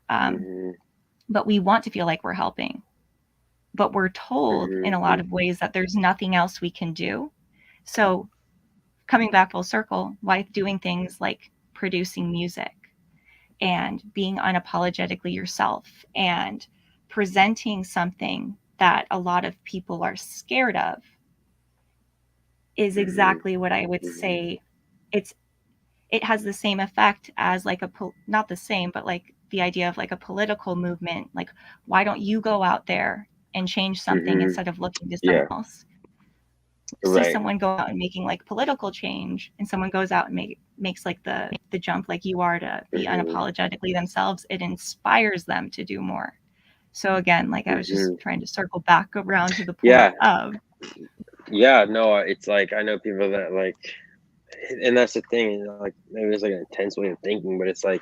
But we want to feel like we're helping. But we're told in a lot of ways that there's nothing else we can do. So coming back full circle, why doing things like producing music and being unapologetically yourself and presenting something that a lot of people are scared of is exactly what I would say. It has the same effect as like not the same, but like the idea of like a political movement. Like, why don't you go out there and change something instead of looking to someone else? See someone go out and making like political change, and someone goes out and makes like the jump like you are to be unapologetically themselves. It inspires them to do more. So again, like I was just trying to circle back around to the point of. Yeah, no, it's like I know people that like, and that's the thing, like maybe it's like an intense way of thinking, but it's like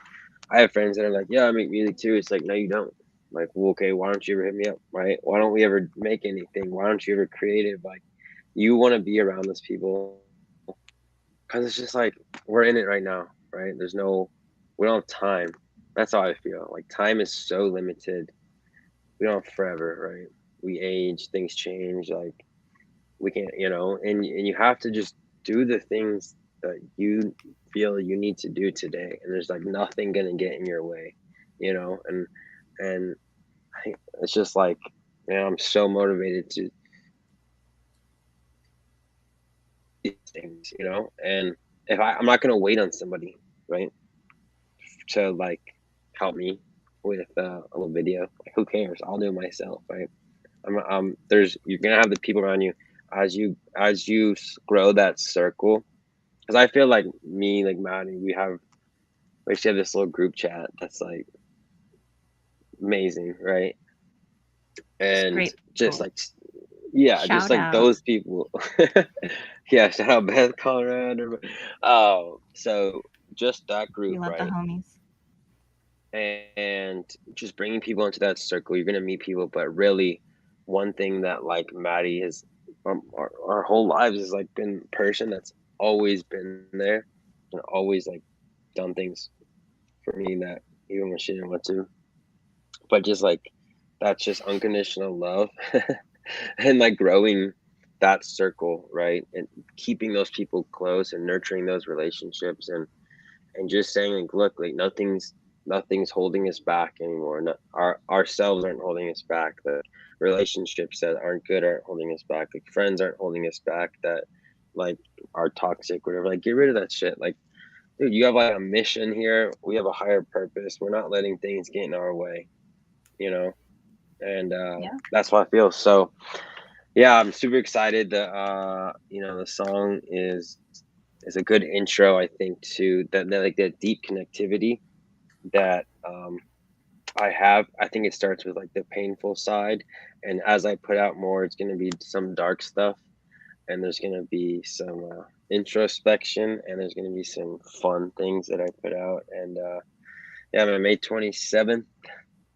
I have friends that are like, yeah, I make music too. It's like, no, you don't. Like, well, okay, why don't you ever hit me up, right? Why don't we ever make anything? Why don't you ever create it? Like, you want to be around those people because it's just like we're in it right now, right? We don't have time. That's how I feel. Like, time is so limited. We don't have forever, right? We age, things change. Like, we can't, and you have to just do the things that you feel you need to do today, and there's like nothing gonna get in your way, and it's just like, I'm so motivated to do these things, and if I'm not gonna wait on somebody, right, to like help me with a little video. Like, who cares? I'll do it myself, right? You're gonna have the people around you as you grow that circle. Because I feel like me, like Maddie, we actually have this little group chat that's like amazing, right? And Great just people. like, yeah, just Shout like out. those people. Yeah, shout out Beth, Colorado. So just that We group, love the right? homies. And just bringing people into that circle, you're gonna meet people, but really, one thing that like Maddie has, our whole lives has like been a person that's always been there and always like done things for me that even when she didn't want to, but just like that's just unconditional love and like growing that circle, right, and keeping those people close and nurturing those relationships, and just saying like, look, like nothing's holding us back anymore. Ourselves aren't holding us back. The relationships that aren't good aren't holding us back. Like, friends aren't holding us back that like are toxic, whatever. Like, get rid of that shit. Like, dude, you have like a mission here. We have a higher purpose. We're not letting things get in our way, and Yeah. that's what I feel. So yeah, I'm super excited that the song is a good intro, I think, to that like that deep connectivity that I think it starts with like the painful side, and as I put out more, it's gonna be some dark stuff, and there's gonna be some introspection, and there's gonna be some fun things that I put out, and yeah, man, May 27th,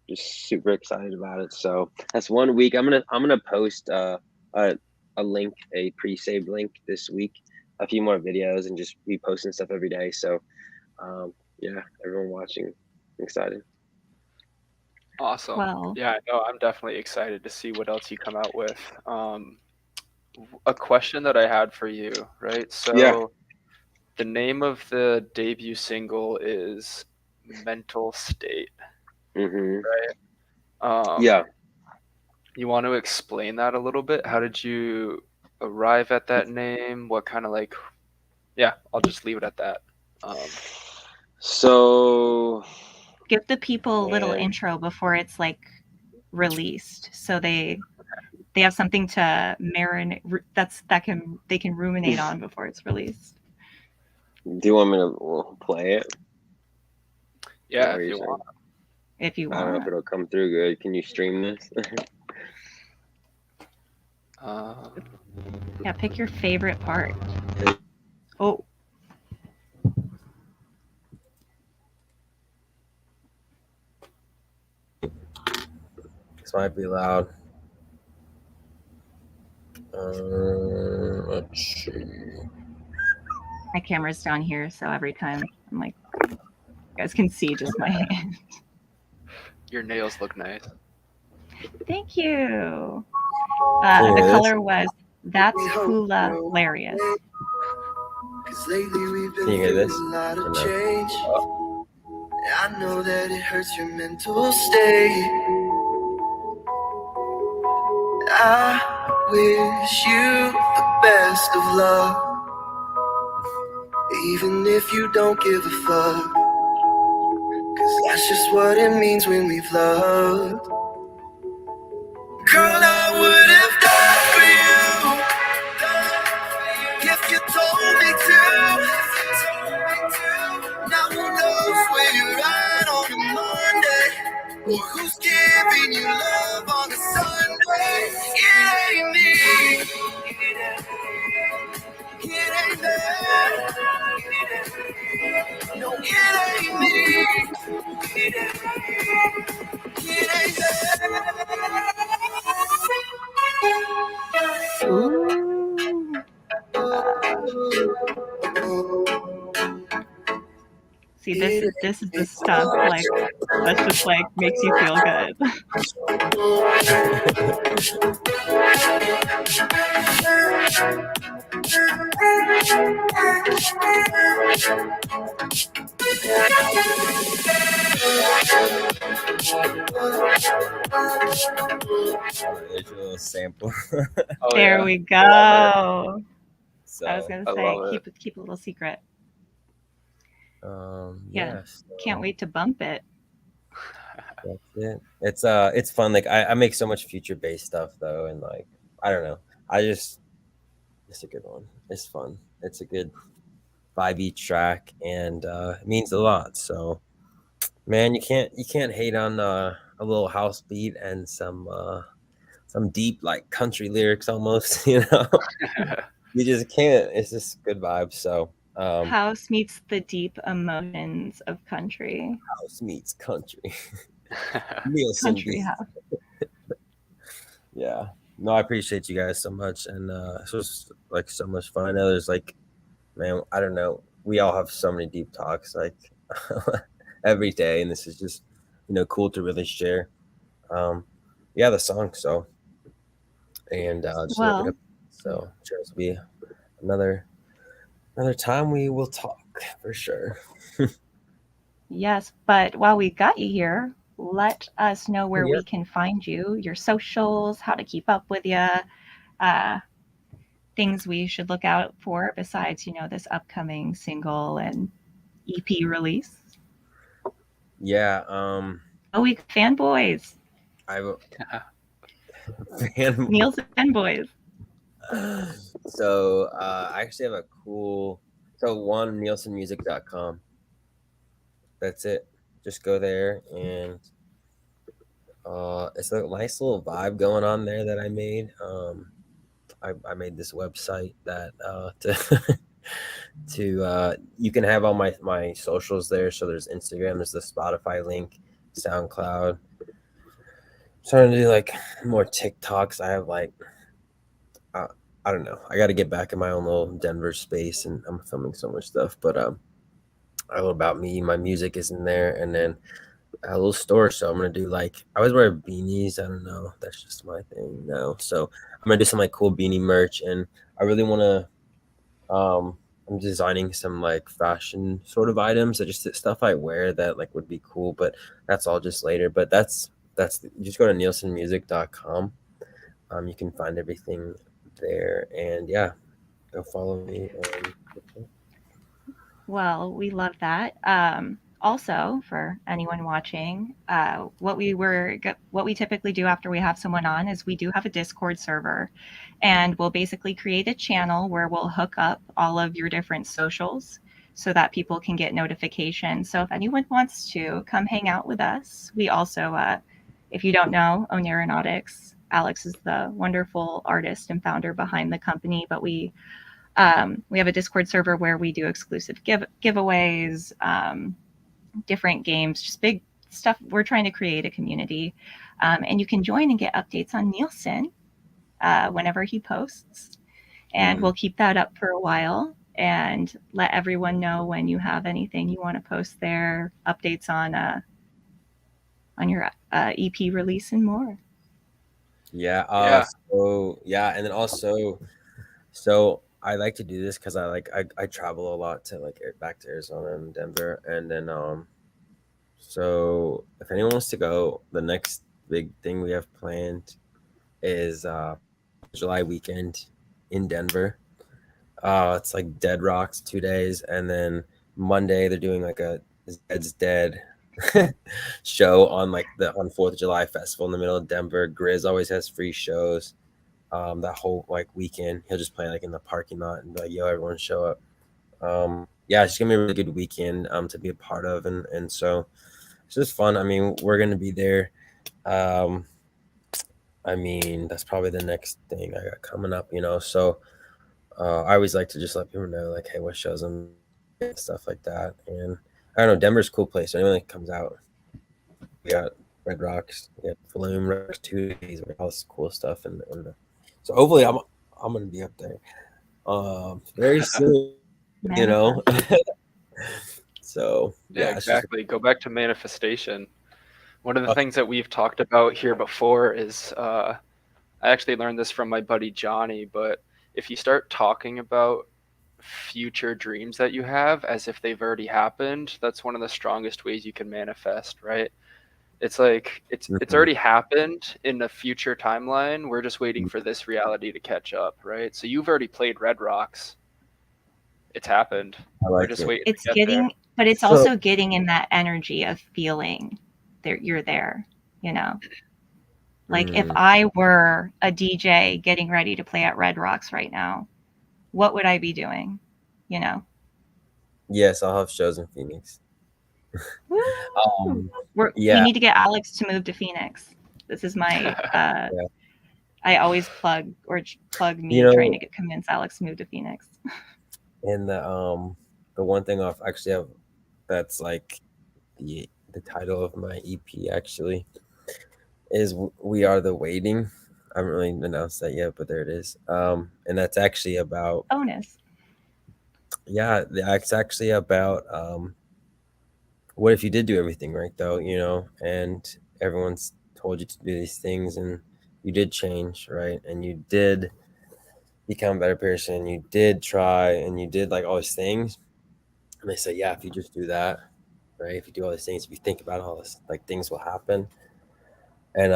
just super excited about it. So that's 1 week. I'm gonna post a link, a pre-saved link this week a few more videos and just be posting stuff every day. So yeah, everyone watching, I'm excited. Awesome. Well, Yeah, no, I'm definitely excited to see what else you come out with. A question that I had for you, right? Yeah. So the name of the debut single is Mental State, Hmm. right? Yeah. You want to explain that a little bit? How did you arrive at that name? What kind of like, yeah, I'll just leave it at that. So give the people a little man, intro before it's like released, so they have something to marinate. They can ruminate on before it's released. do you want me to play it? Yeah, What are if you you saying? want. If you I don't know if want, it'll come through good. Can you stream this? yeah, pick your favorite part. Oh, This might be loud. Let's see. my camera's down here, so every time I'm like, you guys can see just my hand. Your nails look nice. Thank you. Can you The hear this? color was That's Hula Hilarious. Can you hear this? Or no? I know that it hurts your mental state. I wish you the best of luck, even if you don't give a fuck, 'cause that's just what it means when we've loved. Girl, I would have died for you if you told me to. Now who knows where you're at on a Monday, or who's giving you love on a Sunday. It ain't me. It ain't that. No, it ain't me. It ain't Ooh. See, this is the stuff like that's just like makes you feel good. There's your little sample. Oh There yeah. we go. So, I was gonna I say love it. keep a little secret. yeah. Yeah. So Can't wait to bump it. that's it. It's fun. Like I make so much future based stuff though, and like I don't know. It's a good one. It's fun. It's a good vibey track, and it means a lot. So, man, you can't hate on a little house beat and some deep like country lyrics almost. You know, you just can't. It's just good vibes. So, House meets the deep emotions of country. house meets country. Nealson Country beat. house. Yeah. No, I appreciate you guys so much, and this was like so much fun. I know there's like, man, I don't know. We all have so many deep talks like every day, and this is just cool to really share. Yeah, the song. So, and just look it Well, up. So, sure, it'll be another time we will talk for sure. yes, but while we got you here, let us know where Yeah. we can find you, your socials, how to keep up with you, things we should look out for besides, this upcoming single and EP release. Yeah. Oh, we fanboys, I will. Fan. Neal's fanboys. So I actually have a cool nealsonmusic.com. That's it. Just go there, and it's a nice little vibe going on there that I made. I made this website that to you can have all my socials there. So there's Instagram, there's the Spotify link, SoundCloud. I'm starting to do like more TikToks. I have like I don't know. I got to get back in my own little Denver space, and I'm filming so much stuff. But a little about me. My music is in there, and then a little store. So I'm gonna do like I always wear beanies. I don't know. That's just my thing now. So I'm gonna do some like cool beanie merch, and I really want to. I'm designing some like fashion sort of items, that just stuff I wear that like would be cool. But that's all just later. But that's you just go to nealsonmusic.com. You can find everything there, and yeah, go follow me. Well, we love that. Also, for anyone watching, what we typically do after we have someone on is we do have a Discord server, and we'll basically create a channel where we'll hook up all of your different socials so that people can get notifications. So if anyone wants to come hang out with us, we also, if you don't know, Oneironautics, Alex is the wonderful artist and founder behind the company, but we have a Discord server where we do exclusive giveaways, different games, just big stuff. We're trying to create a community. And you can join and get updates on Nealson whenever he posts. And we'll keep that up for a while and let everyone know when you have anything you want to post there, updates on your EP release and more. Yeah. Yeah. So yeah, and then also, so I like to do this because I travel a lot to like back to Arizona and Denver, and then so if anyone wants to go, the next big thing we have planned is July weekend in Denver. It's like Dead Rocks 2 days, and then Monday they're doing like a Zed's Dead show on like on 4th of July festival in the middle of Denver. Grizz always has free shows. That whole like weekend, he'll just play like in the parking lot and be like, "Yo, everyone show up." Yeah, it's gonna be a really good weekend to be a part of, and so it's just fun. I mean, we're gonna be there. I mean, that's probably the next thing I got coming up, you know. So I always like to just let people know, like, hey, what shows them, and stuff like that. And I don't know, Denver's a cool place. So anyone that comes out, we got Red Rocks, we got Flume Rocks 2 days, we got all this cool stuff, and so hopefully I'm gonna be up there very soon, you know. So Yeah, it's just exactly. Go back to manifestation. One of the things that we've talked about here before is I actually learned this from my buddy Johnny, but if you start talking about future dreams that you have as if they've already happened, that's one of the strongest ways you can manifest, right? It's like it's already happened in a future timeline. We're just waiting for this reality to catch up, right? So you've already played Red Rocks. It's happened. I We're like just it. waiting It's to get getting, there. but it's So- also getting in that energy of feeling that you're there, you know. Like if I were a DJ getting ready to play at Red Rocks right now, what would I be doing? You know? Yes, I'll have shows in Phoenix. We Yeah. need to get Alex to move to Phoenix. This is my I always plug me You know- trying to convince Alex to move to Phoenix. And the one thing I've actually have that's like the title of my EP actually is "We Are the Waiting." I haven't really announced that yet, but there it is. And that's actually about Bonus. it's actually about what if you did do everything right though, you know, and everyone's told you to do these things and you did change, right? And you did become a better person, you did try and you did like all these things. And they say, yeah, if you just do that, right? If you do all these things, if you think about all this, like things will happen. And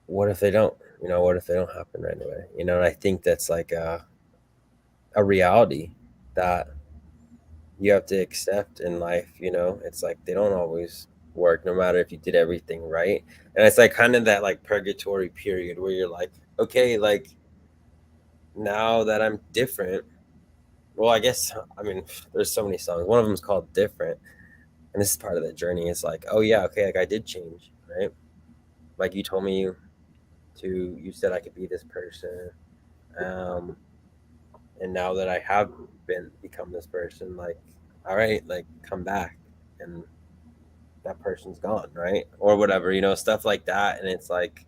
what if they don't? You know, what if they don't happen right away? You know, and I think that's like a reality that you have to accept in life. You know, it's like they don't always work, no matter if you did everything right. And it's like kind of that like purgatory period where you're like, okay, like now that I'm different. Well, I guess I mean there's so many songs. One of them is called "Different," and this is part of the journey. It's like, oh yeah, okay, like I did change, right? Like you told me you said I could be this person, and now that I have become this person, like, all right, like come back, and that person's gone, right? Or whatever, you know, stuff like that. And it's like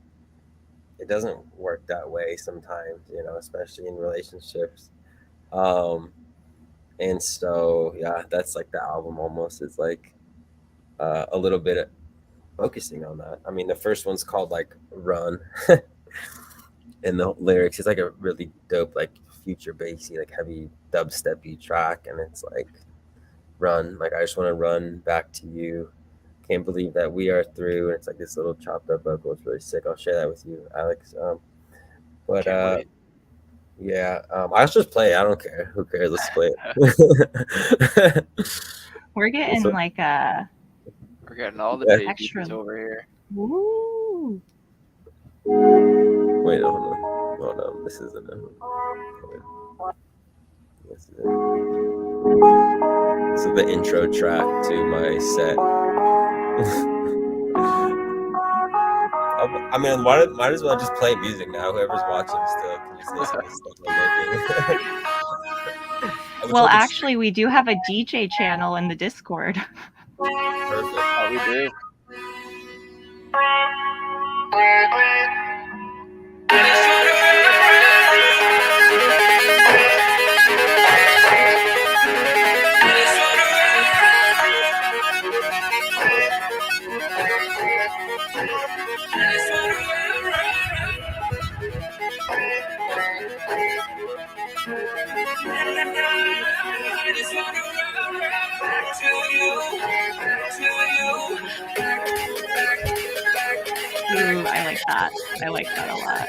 it doesn't work that way sometimes, especially in relationships. Um, and so yeah, that's like the album almost is like a little bit focusing on that. I mean, the first one's called like Run, and the lyrics is like a really dope, like future bassy, like heavy dubsteppy track, and it's like run, like I just want to run back to you. Can't believe that we are through. And it's like this little chopped up vocal. It's really sick. I'll share that with you, Alex. But Can't wait. yeah, I'll just play it. I don't care. Who cares? Let's play it. We're getting what- like a We're getting all the Yeah. babies Extra. over here. woo. Wait, hold on. This isn't it. This is it. This is the intro track to my set. I mean, might as well just play music now. Whoever's watching still can just listen to stuff I'm making. I was Well, hoping- actually, we do have a DJ channel in the Discord. Perfect. Oh, we do. Ooh, I like that. I like that a lot.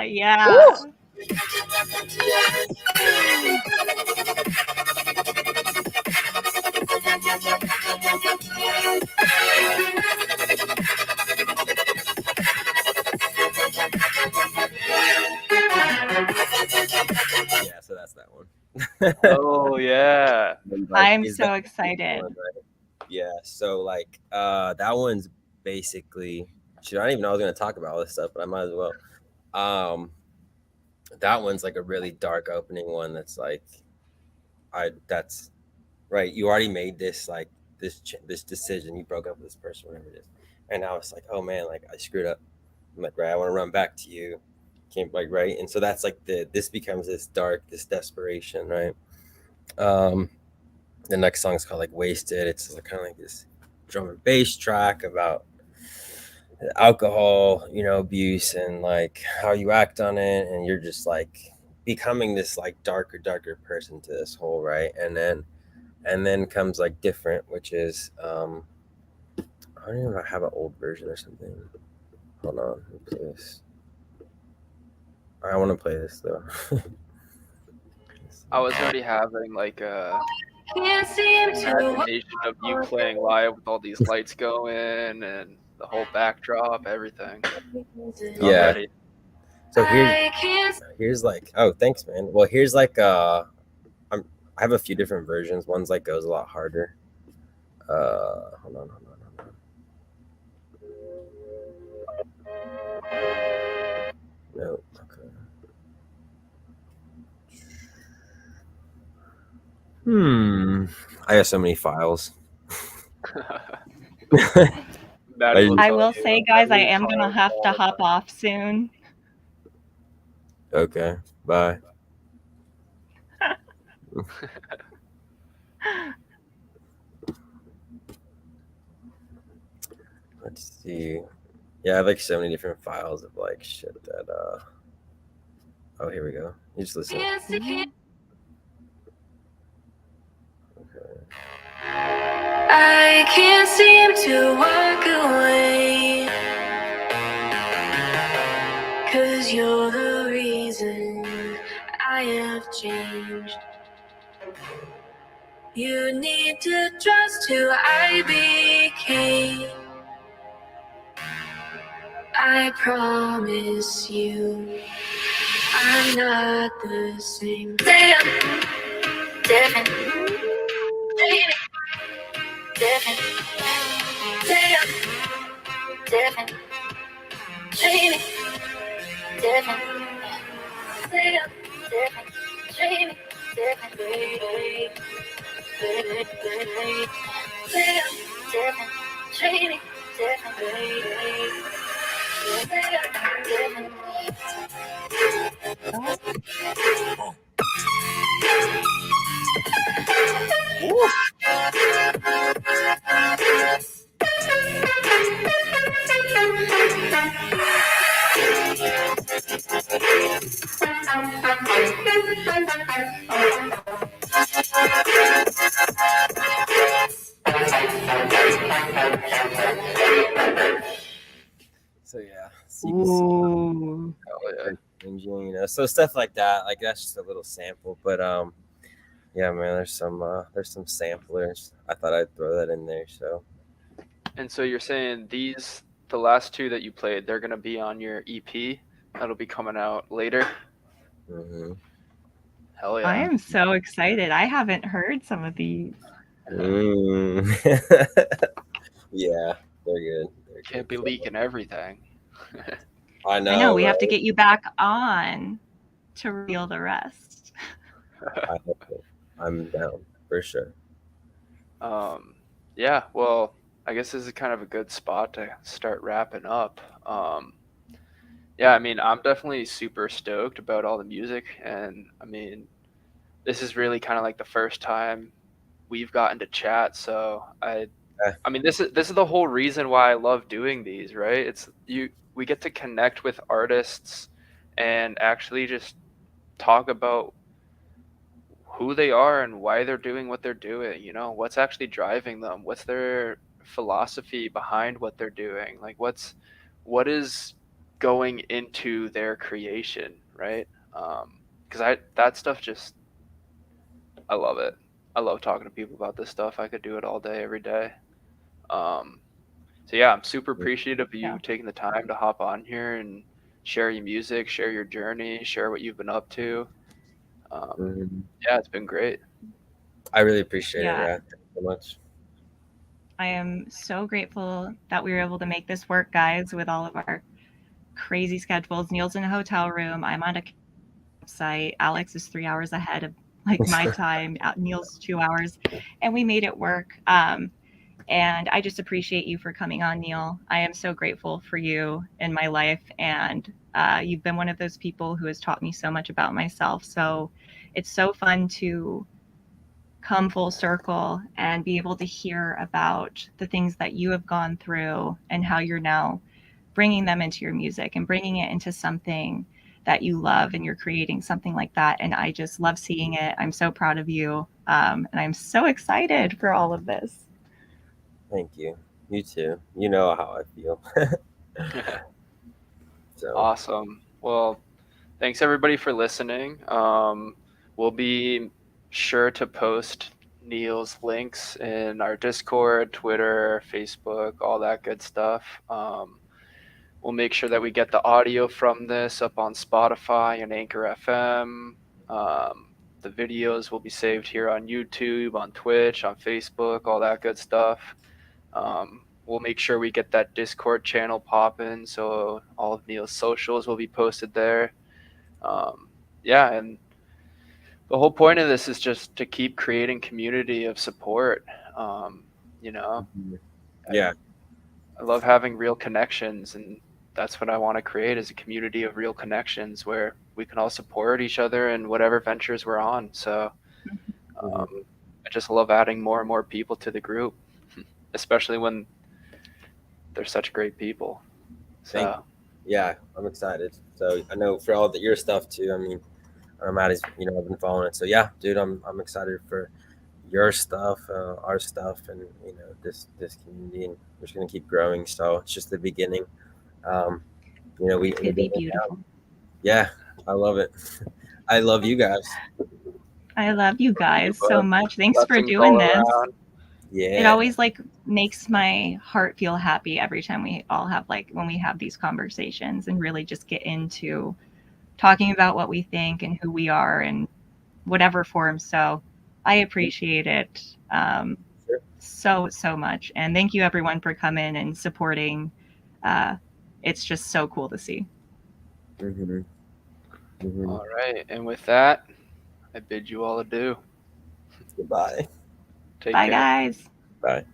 Yeah. Yeah, so that's that one. Oh yeah. And, like, I'm is so that- excited. Yeah, so like that one's basically shit. I don't even know I was gonna talk about all this stuff, but I might as well. That one's like a really dark opening one. That's like, that's right. You already made this like this decision. You broke up with this person, whatever it is, and now it's like, oh man, like I screwed up. I'm like, right, I want to run back to you. Can't like right, and so that's like this becomes this dark, this desperation, right? The next song is called like Wasted. It's like, kind of like this drum and bass track about alcohol, abuse and like how you act on it, and you're just like becoming this like darker person to this whole, right? And then comes like Different, which is I don't even know if I have an old version or something. Hold on, let me play this. I want to play this though. I was already having like a imagination of you playing live with all these lights going and the whole backdrop, everything. Yeah. Already. So here's like, oh, thanks, man. Well, here's like I have a few different versions. One's like goes a lot harder. Hold on. No, okay. I have so many files. I will say, guys, I am going to have to hop off soon. Okay, bye. Let's see. Yeah, I have like so many different files of like shit that oh, here we go. You just listen. Okay. I can't seem to walk away, 'cause you're the reason I have changed. You need to trust who I became. I promise you I'm not the same. Damn, different. Different. Damn, different. Different. Damn, different. Different. So yeah, so you can see Ooh. Hell yeah. changing, you know, so stuff like that. Like that's just a little sample, but yeah, man, there's some samplers. I thought I'd throw that in there. So And so you're saying the last two that you played, they're gonna be on your EP that'll be coming out later. mhm. Hell I yeah. am so excited. I haven't heard some of these. Mm. Yeah, they're good. They're Can't good. be So, leaking everything. I know. I know we have to right? get you back on to reveal the rest. I hope so. I'm down for sure. Yeah, well, I guess this is kind of a good spot to start wrapping up. Yeah, I mean, I'm definitely super stoked about all the music, and I mean, this is really kind of like the first time we've gotten to chat. So Yeah. I mean, this is the whole reason why I love doing these, right? We get to connect with artists and actually just talk about who they are and why they're doing what they're doing, you know, what's actually driving them, what's their philosophy behind what they're doing, like what is going into their creation, right? Because I that stuff just I love it. I love talking to people about this stuff. I could do it all day, every day. Um, so yeah, I'm super appreciative of you Yeah. taking the time to hop on here and share your music, share your journey, share what you've been up to. Mhm. Yeah, it's been great. I really appreciate it. Yeah. Yeah, thank you so much. I am so grateful that we were able to make this work, guys, with all of our crazy schedules. Neil's in a hotel room. I'm on a website. Alex is 3 hours ahead of like my time. Neil's 2 hours, and we made it work. And I just appreciate you for coming on, Neil. I am so grateful for you in my life, and you've been one of those people who has taught me so much about myself. So it's so fun to come full circle and be able to hear about the things that you have gone through and how you're now bringing them into your music and bringing it into something that you love, and you're creating something like that. And I just love seeing it. I'm so proud of you. And I'm so excited for all of this. Thank you. You too. You know how I feel. So Awesome. Well, thanks everybody for listening. We'll be sure to post Neil's links in our Discord, Twitter, Facebook, all that good stuff. We'll make sure that we get the audio from this up on Spotify and Anchor FM. The videos will be saved here on YouTube, on Twitch, on Facebook, all that good stuff. We'll make sure we get that Discord channel popping, so all of Neil's socials will be posted there. Yeah, and the whole point of this is just to keep creating community of support. You know, yeah, I love having real connections, and that's what I want to create is a community of real connections where we can all support each other in whatever ventures we're on. So I just love adding more and more people to the group, especially when they're such great people. thank So you. Yeah, I'm excited. So I know for all your stuff too. I mean, Maddie's, I've been following it. So yeah, dude, I'm excited for your stuff, our stuff, and this community, and we're just gonna keep growing. So it's just the beginning. We It's going to be beautiful. yeah, I love it. I love you guys. I love you guys so much. Thanks for blessings doing all this. around. Yeah, It always makes my heart feel happy every time we all have when we have these conversations and really just get into talking about what we think and who we are in whatever form. So I appreciate it sure. so much. And thank you everyone for coming and supporting. It's just so cool to see. Mm-hmm. Mm-hmm. All right, and with that, I bid you all adieu. Goodbye. Take Bye, care. guys. Bye.